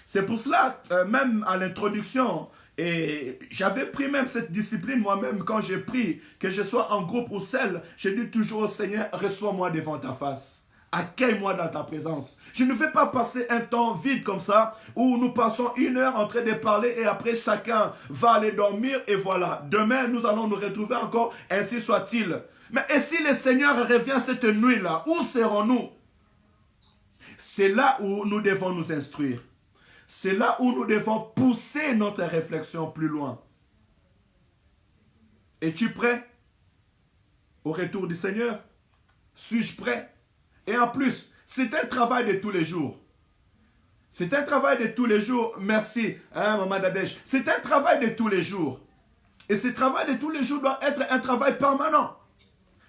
C'est pour cela, même à l'introduction, et j'avais pris même cette discipline moi-même quand j'ai pris, que je sois en groupe ou seul, je dis toujours au Seigneur, reçois-moi devant ta face. Accueille-moi dans ta présence. Je ne vais pas passer un temps vide comme ça, où nous passons 1 heure en train de parler et après chacun va aller dormir et voilà. Demain, nous allons nous retrouver encore, ainsi soit-il. Mais et si le Seigneur revient cette nuit-là, où serons-nous? C'est là où nous devons nous instruire. C'est là où nous devons pousser notre réflexion plus loin. Es-tu prêt au retour du Seigneur? Suis-je prêt? Et en plus, c'est un travail de tous les jours. C'est un travail de tous les jours. Merci, hein, Maman Dadej. C'est un travail de tous les jours. Et ce travail de tous les jours doit être un travail permanent.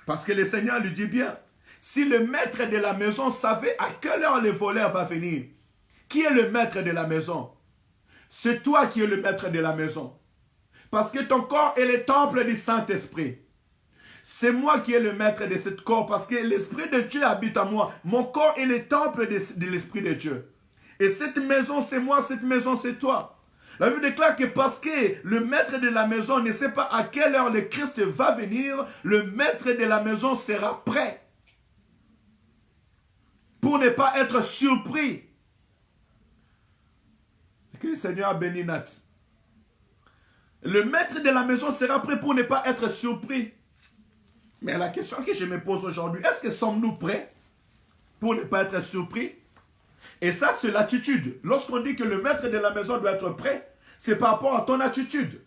Parce que le Seigneur lui dit bien, si le maître de la maison savait à quelle heure le voleur va venir, qui est le maître de la maison? C'est toi qui es le maître de la maison. Parce que ton corps est le temple du Saint-Esprit. C'est moi qui est le maître de ce corps parce que l'Esprit de Dieu habite en moi. Mon corps est le temple de l'Esprit de Dieu. Et cette maison, c'est moi, cette maison, c'est toi. La Bible déclare que parce que le maître de la maison ne sait pas à quelle heure le Christ va venir, le maître de la maison sera prêt pour ne pas être surpris. Que le Seigneur bénisse Nat. Le maître de la maison sera prêt pour ne pas être surpris. Mais la question que je me pose aujourd'hui, est-ce que sommes-nous prêts pour ne pas être surpris? Et ça, c'est l'attitude. Lorsqu'on dit que le maître de la maison doit être prêt, c'est par rapport à ton attitude.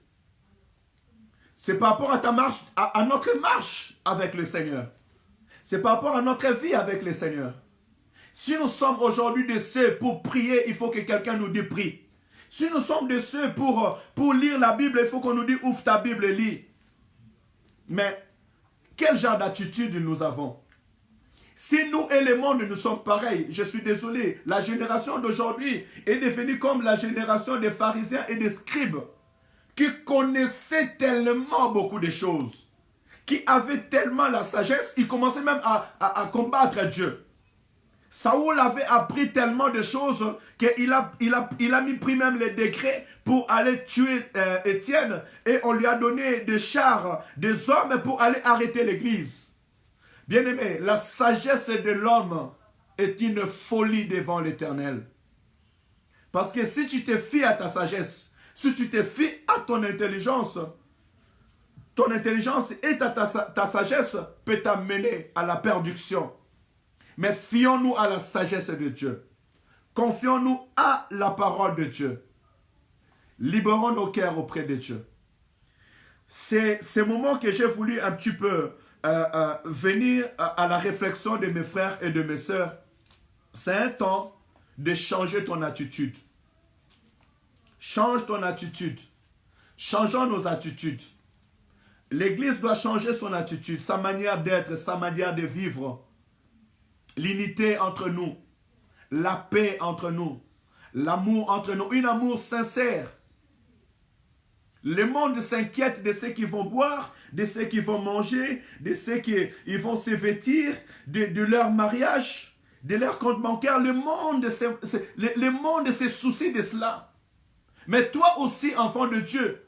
C'est par rapport à ta marche, à notre marche avec le Seigneur. C'est par rapport à notre vie avec le Seigneur. Si nous sommes aujourd'hui de ceux pour prier, il faut que quelqu'un nous dise prie. Si nous sommes de ceux pour lire la Bible, il faut qu'on nous dise ouvre ta Bible et lis. Mais quel genre d'attitude nous avons? Si nous et le monde nous sommes pareils, je suis désolé, la génération d'aujourd'hui est devenue comme la génération des pharisiens et des scribes qui connaissaient tellement beaucoup de choses, qui avaient tellement la sagesse, ils commençaient même à combattre Dieu. Saoul avait appris tellement de choses qu'il a pris même les décrets pour aller tuer Étienne et on lui a donné des chars, des hommes pour aller arrêter l'église. Bien-aimé, la sagesse de l'homme est une folie devant l'Éternel. Parce que si tu te fies à ta sagesse, si tu te fies à ton intelligence et ta sagesse peut t'amener à la perdition. Mais fions-nous à la sagesse de Dieu. Confions-nous à la parole de Dieu. Libérons nos cœurs auprès de Dieu. C'est ce moment que j'ai voulu un petit peu venir à la réflexion de mes frères et de mes sœurs. C'est un temps de changer ton attitude. Change ton attitude. Changeons nos attitudes. L'Église doit changer son attitude, sa manière d'être, sa manière de vivre. L'unité entre nous, la paix entre nous, l'amour entre nous, un amour sincère. Le monde s'inquiète de ceux qui vont boire, de ceux qui vont manger, de ceux qui vont se vêtir, de leur mariage, de leur compte bancaire. Le monde se soucie de cela. Mais toi aussi, enfant de Dieu,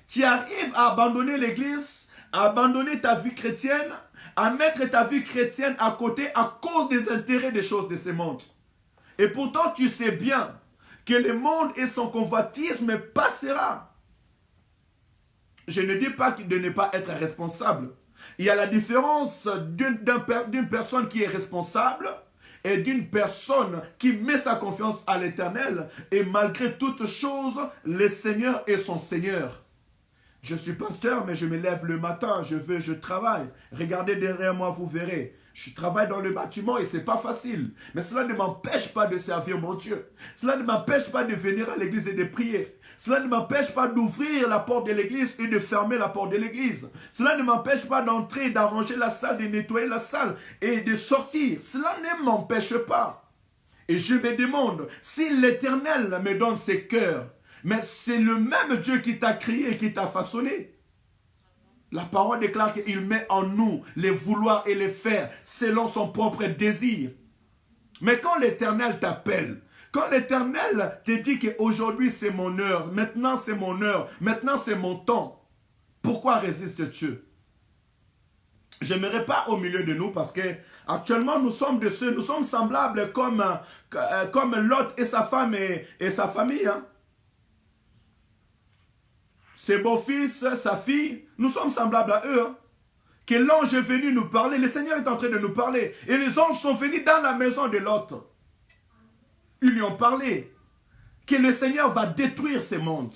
tu arrives à abandonner l'église, à abandonner ta vie chrétienne, à mettre ta vie chrétienne à côté à cause des intérêts des choses de ce monde. Et pourtant, tu sais bien que le monde et son convoitisme passera. Je ne dis pas de ne pas être responsable. Il y a la différence d'une personne qui est responsable et d'une personne qui met sa confiance à l'Éternel. Et malgré toutes choses, le Seigneur est son Seigneur. Je suis pasteur, mais je me lève le matin, je travaille. Regardez derrière moi, vous verrez. Je travaille dans le bâtiment et ce n'est pas facile. Mais cela ne m'empêche pas de servir mon Dieu. Cela ne m'empêche pas de venir à l'église et de prier. Cela ne m'empêche pas d'ouvrir la porte de l'église et de fermer la porte de l'église. Cela ne m'empêche pas d'entrer, d'arranger la salle, de nettoyer la salle et de sortir. Cela ne m'empêche pas. Et je me demande, si l'Éternel me donne ce cœur, Mais c'est le même Dieu qui t'a créé et qui t'a façonné. La parole déclare qu'il met en nous les vouloir et les faire selon son propre désir. Mais quand l'Éternel t'appelle, quand l'Éternel te dit qu'aujourd'hui c'est mon heure, maintenant c'est mon heure, maintenant c'est mon temps, pourquoi résistes-tu? J'aimerais pas au milieu de nous parce que actuellement nous sommes de ceux, nous sommes semblables comme Lot et sa femme et sa famille. Hein. Ses beaux-fils, sa fille, nous sommes semblables à eux. Hein. Que l'ange est venu nous parler, le Seigneur est en train de nous parler. Et les anges sont venus dans la maison de Lot. Ils lui ont parlé que le Seigneur va détruire ce monde.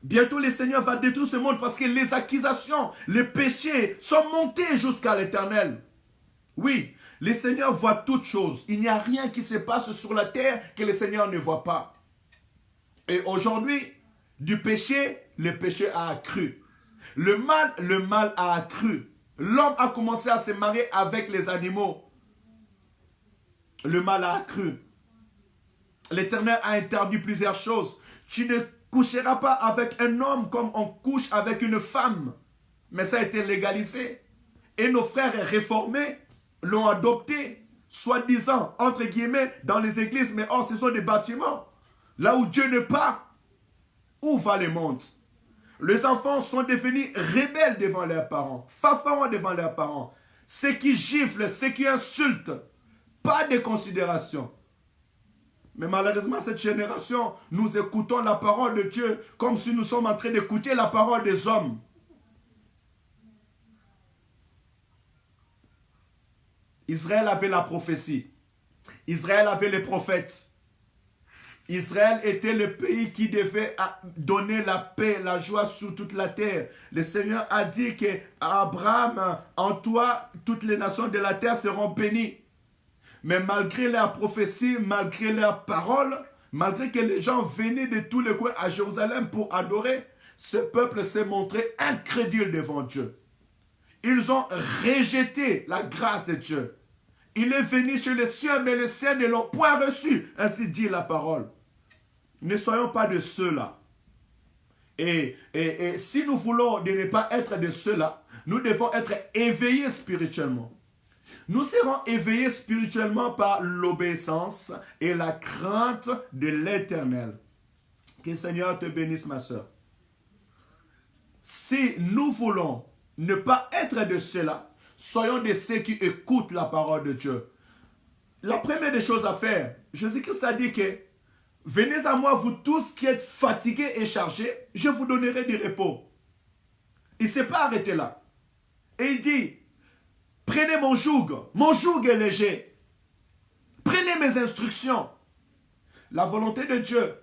Bientôt le Seigneur va détruire ce monde parce que les accusations, les péchés sont montés jusqu'à l'Éternel. Oui, le Seigneur voit toutes choses. Il n'y a rien qui se passe sur la terre que le Seigneur ne voit pas. Et aujourd'hui, du péché, le péché a accru. Le mal a accru. L'homme a commencé à se marier avec les animaux. Le mal a accru. L'Éternel a interdit plusieurs choses. Tu ne coucheras pas avec un homme comme on couche avec une femme. Mais ça a été légalisé. Et nos frères réformés l'ont adopté, soi-disant, entre guillemets, dans les églises. Mais or, ce sont des bâtiments. Là où Dieu n'est pas. Où va le monde? Les enfants sont devenus rebelles devant leurs parents, fanfarons devant leurs parents. Ceux qui giflent, ceux qui insultent, pas de considération. Mais malheureusement, cette génération, nous écoutons la parole de Dieu comme si nous sommes en train d'écouter la parole des hommes. Israël avait la prophétie. Israël avait les prophètes. Israël était le pays qui devait donner la paix, la joie sur toute la terre. Le Seigneur a dit qu'Abraham, en toi, toutes les nations de la terre seront bénies. Mais malgré leurs prophéties, malgré leurs paroles, malgré que les gens venaient de tous les coins à Jérusalem pour adorer, ce peuple s'est montré incrédule devant Dieu. Ils ont rejeté la grâce de Dieu. Il est venu chez les siens, mais les siens ne l'ont point reçu. Ainsi dit la parole. Ne soyons pas de ceux-là. Et si nous voulons de ne pas être de ceux-là, nous devons être éveillés spirituellement. Nous serons éveillés spirituellement par l'obéissance et la crainte de l'Éternel. Que le Seigneur te bénisse, ma soeur. Si nous voulons ne pas être de ceux-là, soyons de ceux qui écoutent la parole de Dieu. La première des choses à faire, Jésus-Christ a dit que venez à moi, vous tous qui êtes fatigués et chargés, je vous donnerai du repos. Il ne s'est pas arrêté là. Et il dit, prenez mon joug est léger. Prenez mes instructions. La volonté de Dieu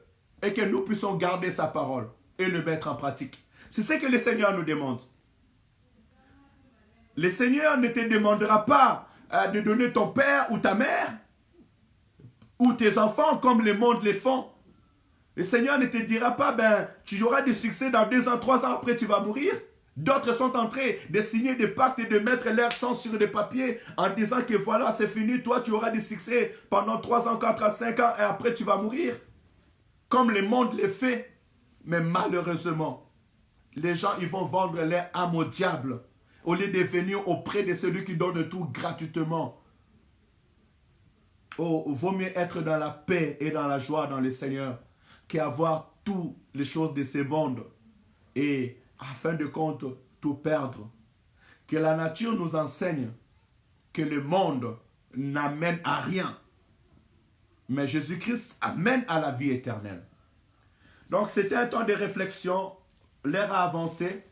est que nous puissions garder sa parole et le mettre en pratique. C'est ce que le Seigneur nous demande. Le Seigneur ne te demandera pas de donner ton père ou ta mère ou tes enfants comme le monde les font. Le Seigneur ne te dira pas, tu auras du succès dans 2 ans, 3 ans après tu vas mourir. D'autres sont en train de signer des pactes et de mettre leur sang sur des papiers en disant que voilà, c'est fini, toi tu auras du succès pendant 3 ans, 4 ans, 5 ans et après tu vas mourir. Comme le monde le fait. Mais malheureusement, les gens ils vont vendre leur âme au diable au lieu de venir auprès de celui qui donne tout gratuitement. Oh, vaut mieux être dans la paix et dans la joie dans le Seigneur qu'avoir toutes les choses de ce monde et à fin de compte tout perdre. Que la nature nous enseigne que le monde n'amène à rien. Mais Jésus-Christ amène à la vie éternelle. Donc c'était un temps de réflexion. L'heure a avancé.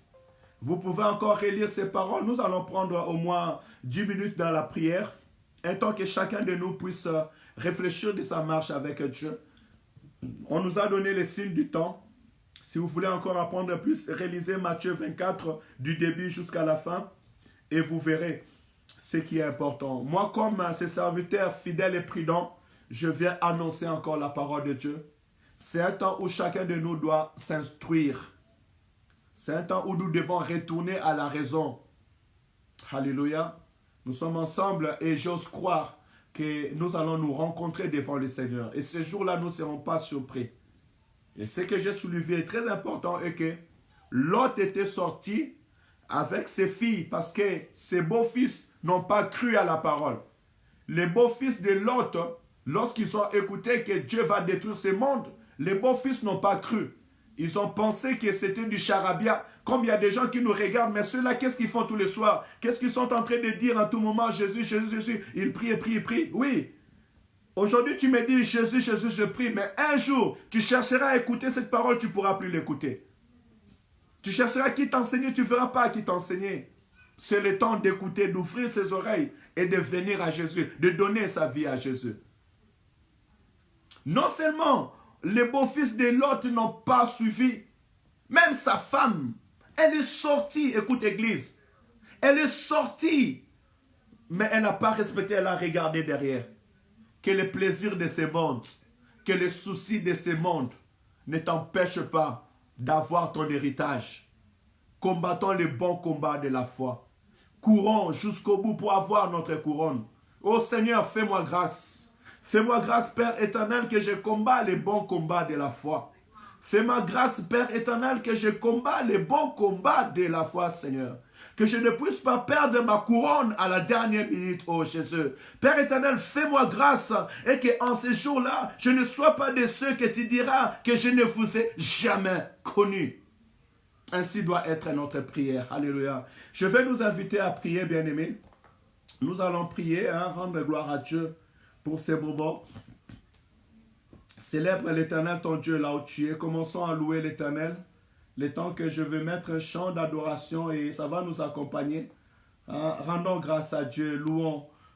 Vous pouvez encore relire ces paroles. Nous allons prendre au moins 10 minutes dans la prière. Un temps que chacun de nous puisse réfléchir de sa marche avec Dieu. On nous a donné les signes du temps. Si vous voulez encore apprendre plus, réalisez Matthieu 24 du début jusqu'à la fin. Et vous verrez ce qui est important. Moi, comme ce serviteur fidèle et prudent, je viens annoncer encore la parole de Dieu. C'est un temps où chacun de nous doit s'instruire. C'est un temps où nous devons retourner à la raison. Alléluia. Nous sommes ensemble et j'ose croire que nous allons nous rencontrer devant le Seigneur. Et ce jour-là, nous ne serons pas surpris. Et ce que j'ai soulevé est très important et que Lot était sorti avec ses filles parce que ses beaux-fils n'ont pas cru à la parole. Les beaux-fils de Lot, lorsqu'ils ont écouté que Dieu va détruire ce monde, les beaux-fils n'ont pas cru. Ils ont pensé que c'était du charabia. Comme il y a des gens qui nous regardent, mais ceux-là, qu'est-ce qu'ils font tous les soirs? Qu'est-ce qu'ils sont en train de dire en tout moment? Jésus, Jésus, Jésus. Ils prient et prient et prient. Oui. Aujourd'hui, tu me dis Jésus, Jésus, je prie. Mais un jour, tu chercheras à écouter cette parole, tu ne pourras plus l'écouter. Tu chercheras qui t'enseigner, tu ne verras pas qui t'enseigner. C'est le temps d'écouter, d'ouvrir ses oreilles et de venir à Jésus, de donner sa vie à Jésus. Non seulement les beaux-fils de Lot n'ont pas suivi, même sa femme, elle est sortie, écoute église, elle est sortie, mais elle n'a pas respecté, elle a regardé derrière. Que les plaisirs de ce monde, que les soucis de ce monde ne t'empêchent pas d'avoir ton héritage. Combattons les bons combats de la foi. Courons jusqu'au bout pour avoir notre couronne. Ô Seigneur, fais-moi grâce. Fais-moi grâce, Père éternel, que je combats les bons combats de la foi. Fais-moi grâce, Père éternel, que je combats les bons combats de la foi, Seigneur. Que je ne puisse pas perdre ma couronne à la dernière minute, oh Jésus. Père éternel, fais-moi grâce et qu'en ces jours-là, je ne sois pas de ceux que tu diras que je ne vous ai jamais connus. Ainsi doit être notre prière. Alléluia. Je vais nous inviter à prier, bien-aimés. Nous allons prier, rendre gloire à Dieu pour ces moments. Célèbre l'Éternel, ton Dieu, là où tu es. Commençons à louer l'Éternel. Le temps que je vais mettre un chant d'adoration et ça va nous accompagner. Rendons grâce à Dieu.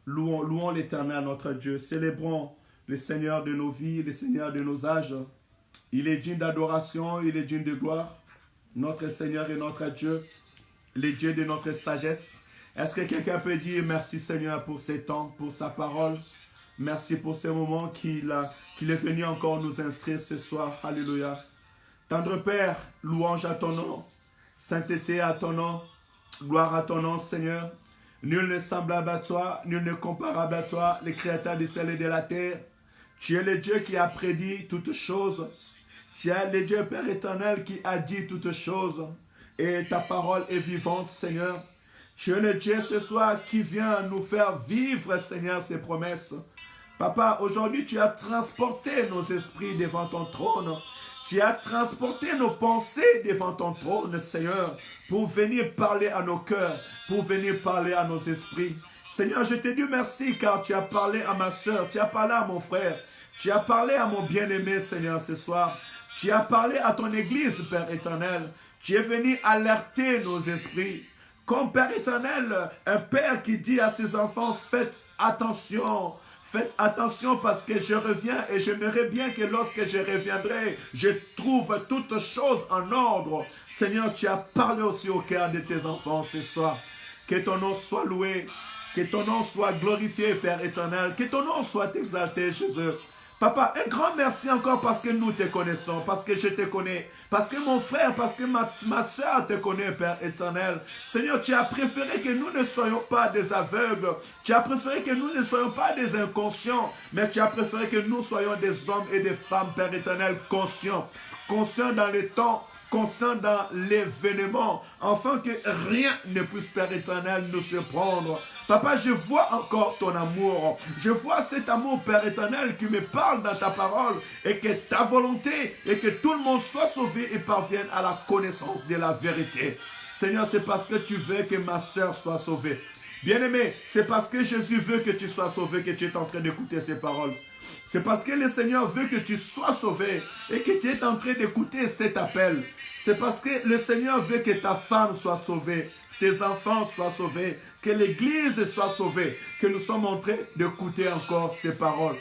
Louons l'Éternel, notre Dieu. Célébrons le Seigneur de nos vies, le Seigneur de nos âges. Il est digne d'adoration, il est digne de gloire. Notre Seigneur et notre Dieu, le Dieu de notre sagesse. Est-ce que quelqu'un peut dire merci Seigneur pour ces temps, pour sa parole? Merci pour ces moments qu'il est venu encore nous instruire ce soir. Alléluia. Tendre Père, louange à ton nom, sainteté à ton nom, gloire à ton nom Seigneur. Nul n'est semblable à toi, nul n'est comparable à toi, le créateur du ciel et de la terre. Tu es le Dieu qui a prédit toutes choses. Tu es le Dieu Père éternel qui a dit toutes choses. Et ta parole est vivante Seigneur. Tu es le Dieu ce soir qui vient nous faire vivre Seigneur ces promesses. Papa, aujourd'hui tu as transporté nos esprits devant ton trône. Tu as transporté nos pensées devant ton trône, Seigneur, pour venir parler à nos cœurs, pour venir parler à nos esprits. Seigneur, je te dis merci car tu as parlé à ma soeur, tu as parlé à mon frère, tu as parlé à mon bien-aimé, Seigneur, ce soir. Tu as parlé à ton église, Père éternel. Tu es venu alerter nos esprits. Comme Père éternel, un père qui dit à ses enfants, faites attention. Faites attention parce que je reviens et j'aimerais bien que lorsque je reviendrai, je trouve toutes choses en ordre. Seigneur, tu as parlé aussi au cœur de tes enfants ce soir. Que ton nom soit loué, que ton nom soit glorifié, Père éternel, que ton nom soit exalté, Jésus. Papa, un grand merci encore parce que nous te connaissons, parce que je te connais, parce que mon frère, parce que ma soeur te connaît, Père éternel. Seigneur, tu as préféré que nous ne soyons pas des aveugles, tu as préféré que nous ne soyons pas des inconscients, mais tu as préféré que nous soyons des hommes et des femmes, Père éternel, conscients dans le temps, conscients dans l'événement, afin que rien ne puisse, Père éternel, nous surprendre. Papa, je vois encore ton amour. Je vois cet amour, Père éternel, qui me parle dans ta parole et que ta volonté et que tout le monde soit sauvé et parvienne à la connaissance de la vérité. Seigneur, c'est parce que tu veux que ma soeur soit sauvée. Bien-aimé, c'est parce que Jésus veut que tu sois sauvé que tu es en train d'écouter ces paroles. C'est parce que le Seigneur veut que tu sois sauvé et que tu es en train d'écouter cet appel. C'est parce que le Seigneur veut que ta femme soit sauvée, tes enfants soient sauvés, que l'Église soit sauvée, que nous sommes en train d'écouter encore ces paroles.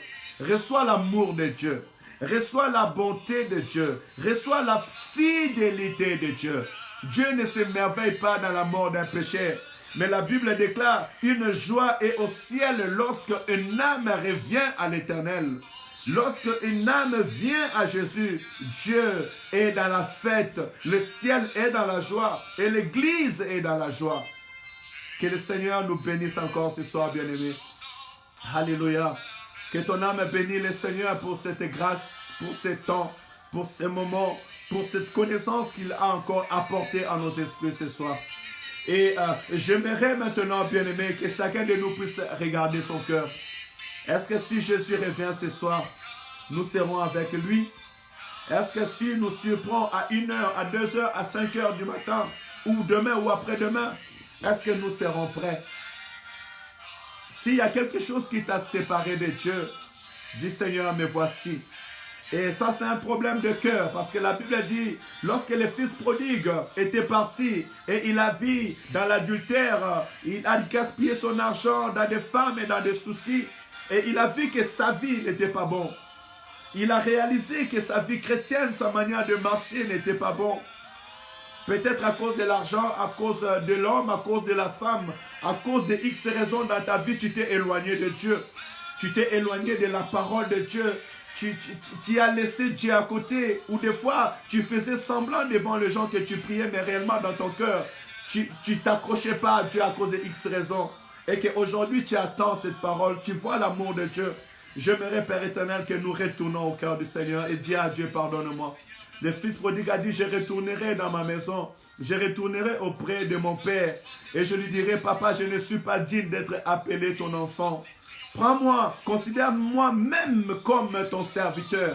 Reçois l'amour de Dieu, reçois la bonté de Dieu, reçois la fidélité de Dieu. Dieu ne s'émerveille pas dans la mort d'un péché, mais la Bible déclare une joie est au ciel lorsque une âme revient à l'Éternel. Lorsque une âme vient à Jésus, Dieu est dans la fête, le ciel est dans la joie et l'Église est dans la joie. Que le Seigneur nous bénisse encore ce soir, bien-aimés. Alléluia. Que ton âme bénisse le Seigneur pour cette grâce, pour ce temps. pour ces moments, pour cette connaissance qu'il a encore apportée à nos esprits ce soir. Et j'aimerais maintenant, bien-aimé, que chacun de nous puisse regarder son cœur. Est-ce que si Jésus revient ce soir, nous serons avec lui? Est-ce que si nous surprend à 1h, à 2h, à 5h du matin, ou demain ou après-demain, est-ce que nous serons prêts? S'il y a quelque chose qui t'a séparé de Dieu, dis Seigneur, me voici. Et ça, c'est un problème de cœur, parce que la Bible dit, lorsque le fils prodigue était parti, et il a vu dans l'adultère, il a gaspillé son argent dans des femmes et dans des soucis, et il a vu que sa vie n'était pas bonne. Il a réalisé que sa vie chrétienne, sa manière de marcher n'était pas bonne. Peut-être à cause de l'argent, à cause de l'homme, à cause de la femme, à cause de X raisons dans ta vie, tu t'es éloigné de Dieu. Tu t'es éloigné de la parole de Dieu. Tu as laissé Dieu à côté. Ou des fois, tu faisais semblant devant les gens que tu priais, mais réellement dans ton cœur, tu t'accrochais pas à Dieu à cause de X raisons. Et qu'aujourd'hui, tu attends cette parole. Tu vois l'amour de Dieu. J'aimerais, Père éternel, que nous retournons au cœur du Seigneur et dis à Dieu, pardonne-moi. Le fils prodigue a dit, je retournerai dans ma maison, je retournerai auprès de mon père et je lui dirai, papa, je ne suis pas digne d'être appelé ton enfant. Prends-moi, considère-moi même comme ton serviteur.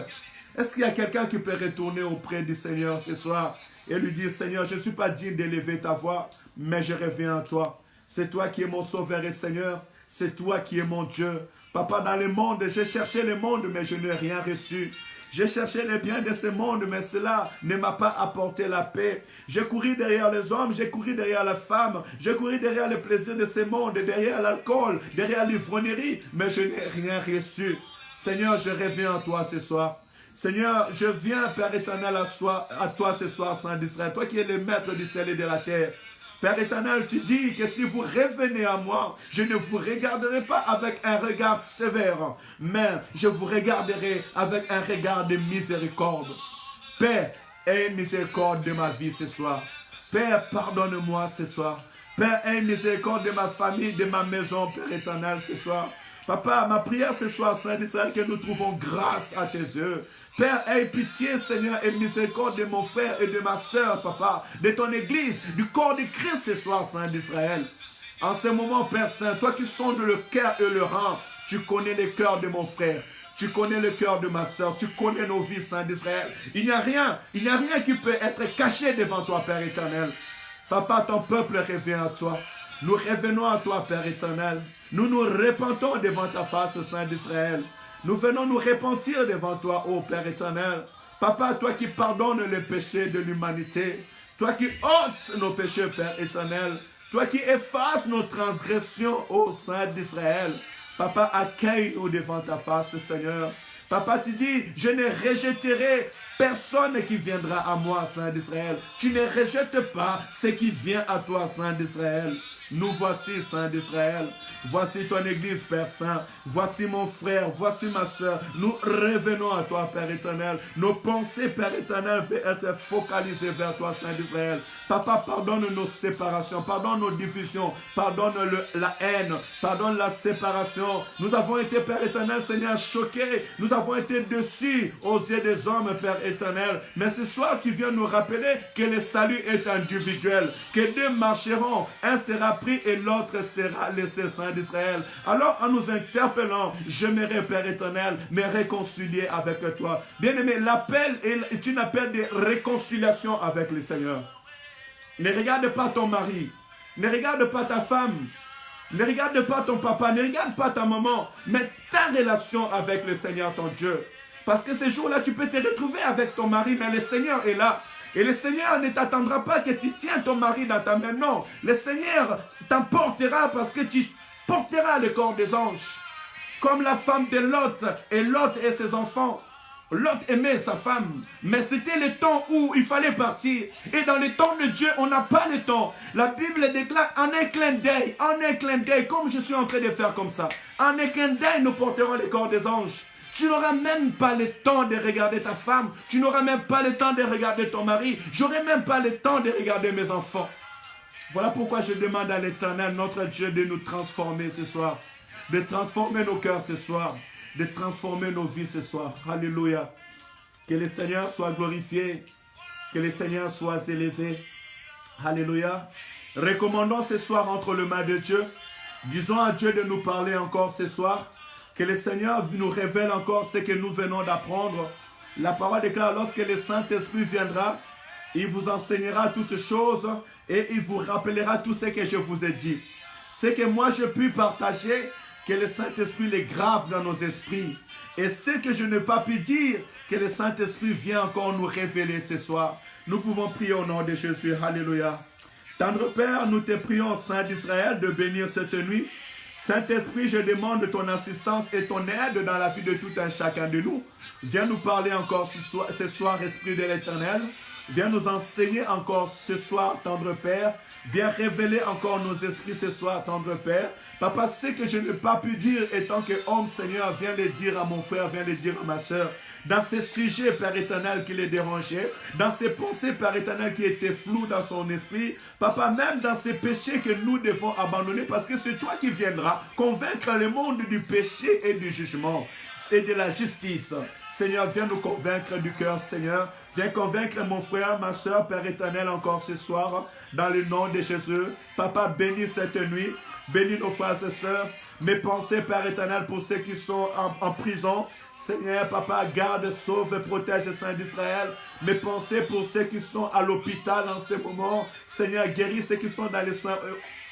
Est-ce qu'il y a quelqu'un qui peut retourner auprès du Seigneur ce soir et lui dire, Seigneur, je ne suis pas digne d'élever ta voix, mais je reviens à toi. C'est toi qui es mon sauveur et Seigneur, c'est toi qui es mon Dieu. Papa, dans le monde, j'ai cherché le monde, mais je n'ai rien reçu. J'ai cherché les biens de ce monde, mais cela ne m'a pas apporté la paix. J'ai couru derrière les hommes, j'ai couru derrière la femme, j'ai couru derrière le plaisir de ce monde, derrière l'alcool, derrière l'ivrognerie, mais je n'ai rien reçu. Seigneur, je reviens à toi ce soir. Seigneur, je viens, Père éternel, à toi ce soir, Saint d'Israël, toi qui es le maître du ciel et de la terre. Père éternel, tu dis que si vous revenez à moi, je ne vous regarderai pas avec un regard sévère, mais je vous regarderai avec un regard de miséricorde. Père, aie miséricorde de ma vie ce soir. Père, pardonne-moi ce soir. Père, aie miséricorde de ma famille, de ma maison, Père éternel, ce soir. Papa, ma prière ce soir, Saint d'Israël, que nous trouvons grâce à tes yeux. Père, aie pitié, Seigneur, et miséricorde de mon frère et de ma soeur, Papa, de ton église, du corps de Christ ce soir, Saint d'Israël. En ce moment, Père Saint, toi qui sondes le cœur et le rang, tu connais le cœur de mon frère. Tu connais le cœur de ma soeur, tu connais nos vies, Saint d'Israël. Il n'y a rien qui peut être caché devant toi, Père éternel. Papa, ton peuple revient à toi. Nous revenons à toi, Père éternel. Nous nous repentons devant ta face, Saint d'Israël. Nous venons nous repentir devant toi, ô Père éternel. Papa, toi qui pardonnes les péchés de l'humanité. Toi qui ôtes nos péchés, Père éternel. Toi qui effaces nos transgressions, ô Saint d'Israël. Papa, accueille-nous devant ta face, Seigneur. Papa, tu dis, je ne rejetterai personne qui viendra à moi, Saint d'Israël. Tu ne rejettes pas ce qui vient à toi, Saint d'Israël. Nous voici, Saint d'Israël. Voici ton église, Père Saint. Voici mon frère, voici ma soeur. Nous revenons à toi, Père éternel. Nos pensées, Père éternel, veulent être focalisées vers toi, Saint d'Israël. Papa, pardonne nos séparations, pardonne nos divisions, pardonne la haine, pardonne la séparation. Nous avons été, Père éternel, Seigneur, choqués. Nous avons été déçus aux yeux des hommes, Père éternel. Mais ce soir, tu viens nous rappeler que le salut est individuel, que deux marcheront, un sera pris et l'autre sera laissé, Saint d'Israël. Alors, en nous interpellant, j'aimerais, Père éternel, me réconcilier avec toi. Bien-aimé, l'appel est une appel de réconciliation avec le Seigneur. Ne regarde pas ton mari, ne regarde pas ta femme, ne regarde pas ton papa, ne regarde pas ta maman, mais ta relation avec le Seigneur, ton Dieu. Parce que ces jours-là, tu peux te retrouver avec ton mari, mais le Seigneur est là. Et le Seigneur ne t'attendra pas que tu tiens ton mari dans ta main. Non, le Seigneur t'emportera parce que tu porteras le corps des anges. Comme la femme de Lot et Lot et ses enfants. Lot aimait sa femme, mais c'était le temps où il fallait partir. Et dans le temps de Dieu, on n'a pas le temps. La Bible déclare en un clin d'œil, comme je suis en train de faire comme ça. En un clin d'œil, nous porterons le corps des anges. Tu n'auras même pas le temps de regarder ta femme. Tu n'auras même pas le temps de regarder ton mari. J'aurai même pas le temps de regarder mes enfants. Voilà pourquoi je demande à l'Éternel, notre Dieu, de nous transformer ce soir. De transformer nos cœurs ce soir. De transformer nos vies ce soir. Alléluia. Que le Seigneur soit glorifié. Que le Seigneur soit élevé. Alléluia. Recommandons ce soir entre les mains de Dieu. Disons à Dieu de nous parler encore ce soir. Que le Seigneur nous révèle encore ce que nous venons d'apprendre. La parole déclare, lorsque le Saint-Esprit viendra, il vous enseignera toutes choses et il vous rappellera tout ce que je vous ai dit. Ce que moi je puis partager, que le Saint-Esprit les grave dans nos esprits. Et ce que je n'ai pas pu dire, que le Saint-Esprit vient encore nous révéler ce soir. Nous pouvons prier au nom de Jésus. Alléluia. Tendre Père, nous te prions, Saint d'Israël, de bénir cette nuit. Saint-Esprit, je demande ton assistance et ton aide dans la vie de tout un chacun de nous. Viens nous parler encore ce soir, Esprit de l'Éternel. Viens nous enseigner encore ce soir, tendre Père. Viens révéler encore nos esprits ce soir, tendre Père. Papa, ce que je n'ai pas pu dire étant qu'homme, Seigneur, viens le dire à mon frère, viens le dire à ma soeur. Dans ces sujets, Père éternel, qui les dérangeaient, dans ces pensées, Père éternel, qui étaient floues dans son esprit, Papa, même dans ces péchés que nous devons abandonner, parce que c'est toi qui viendras convaincre le monde du péché et du jugement et de la justice. Seigneur, viens nous convaincre du cœur, Seigneur. Viens convaincre mon frère, ma soeur, Père éternel, encore ce soir, dans le nom de Jésus. Papa, bénis cette nuit, bénis nos frères et sœurs. Mes pensées, Père éternel, pour ceux qui sont en prison. Seigneur, Papa, garde, sauve et protège le Saint d'Israël. Mes pensées pour ceux qui sont à l'hôpital en ce moment. Seigneur, guéris ceux qui sont dans les soins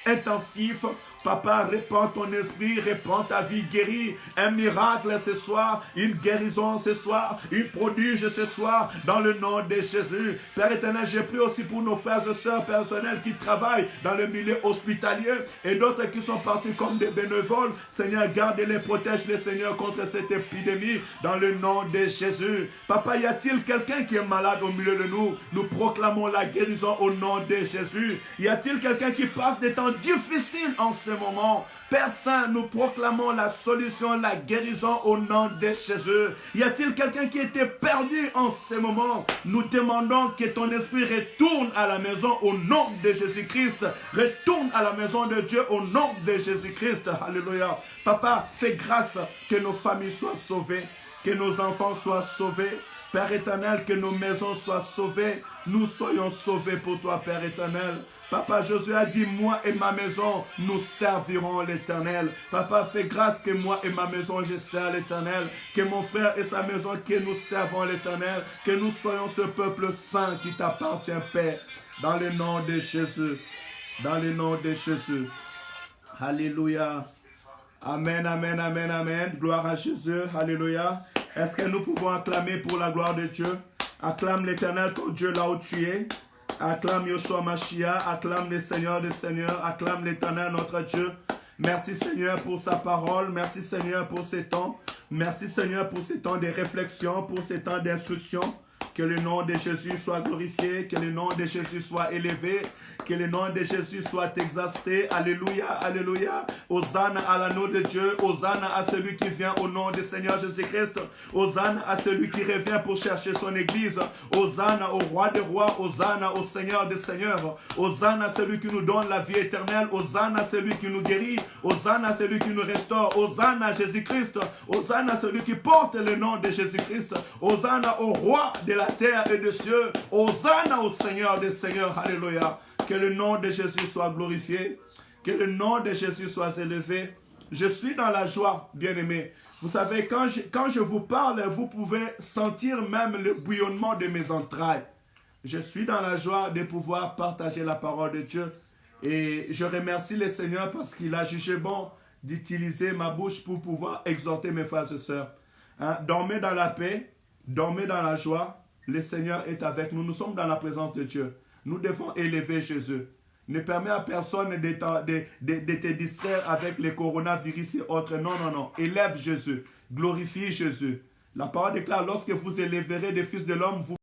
intensifs. Papa, répands ton esprit, répands ta vie, guéris un miracle ce soir, une guérison ce soir, une prodige ce soir, dans le nom de Jésus. Père éternel, je prie aussi pour nos frères et sœurs, Père éternel, qui travaillent dans le milieu hospitalier et d'autres qui sont partis comme des bénévoles. Seigneur, garde-les, protège-les, Seigneur, contre cette épidémie, dans le nom de Jésus. Papa, y a-t-il quelqu'un qui est malade au milieu de nous? Nous proclamons la guérison au nom de Jésus. Y a-t-il quelqu'un qui passe des temps difficiles en ce moment? Père Saint, nous proclamons la solution, la guérison au nom de Jésus. Y a-t-il quelqu'un qui était perdu en ce moment? Nous demandons que ton esprit retourne à la maison au nom de Jésus-Christ. Retourne à la maison de Dieu au nom de Jésus-Christ. Alléluia. Papa, fais grâce que nos familles soient sauvées, que nos enfants soient sauvés. Père éternel, que nos maisons soient sauvées. Nous soyons sauvés pour toi, Père éternel. Papa, Josué a dit, moi et ma maison, nous servirons l'Éternel. Papa, fais grâce que moi et ma maison, je sers l'Éternel. Que mon frère et sa maison, que nous servons l'Éternel. Que nous soyons ce peuple saint qui t'appartient, Père. Dans le nom de Jésus. Dans le nom de Jésus. Alléluia. Amen, amen, amen, amen. Gloire à Jésus. Alléluia. Est-ce que nous pouvons acclamer pour la gloire de Dieu? Acclame l'Éternel, ton Dieu, là où tu es. Acclame Yoshua Mashiach, acclame le Seigneur des Seigneurs, acclame l'Éternel notre Dieu. Merci Seigneur pour sa parole, merci Seigneur pour ces temps, merci Seigneur pour ces temps de réflexion, pour ces temps d'instruction. Que le nom de Jésus soit glorifié, que le nom de Jésus soit élevé, que le nom de Jésus soit exalté. Alléluia, alléluia. Hosanna à l'agneau de Dieu, Hosanna à celui qui vient au nom du Seigneur Jésus-Christ. Hosanna à celui qui revient pour chercher son église. Hosanna au roi des rois, Hosanna au Seigneur des seigneurs. Hosanna à celui qui nous donne la vie éternelle. Hosanna à celui qui nous guérit. Hosanna à celui qui nous restaure. Hosanna à Jésus-Christ. Hosanna à celui qui porte le nom de Jésus-Christ. Hosanna au roi de la terre et des cieux. Hosanna au Seigneur des seigneurs. Alléluia. Que le nom de Jésus soit glorifié. Que le nom de Jésus soit élevé. Je suis dans la joie, bien-aimés. Vous savez, quand je vous parle, vous pouvez sentir même le bouillonnement de mes entrailles. Je suis dans la joie de pouvoir partager la parole de Dieu. Et je remercie le Seigneur parce qu'il a jugé bon d'utiliser ma bouche pour pouvoir exhorter mes frères et sœurs. Hein? Dormez dans la paix, dormez dans la joie. Le Seigneur est avec nous. Nous sommes dans la présence de Dieu. Nous devons élever Jésus. Ne permets à personne de te distraire avec les coronavirus et autres. Non, non, non. Élève Jésus. Glorifie Jésus. La parole déclare, lorsque vous élèverez des fils de l'homme, vous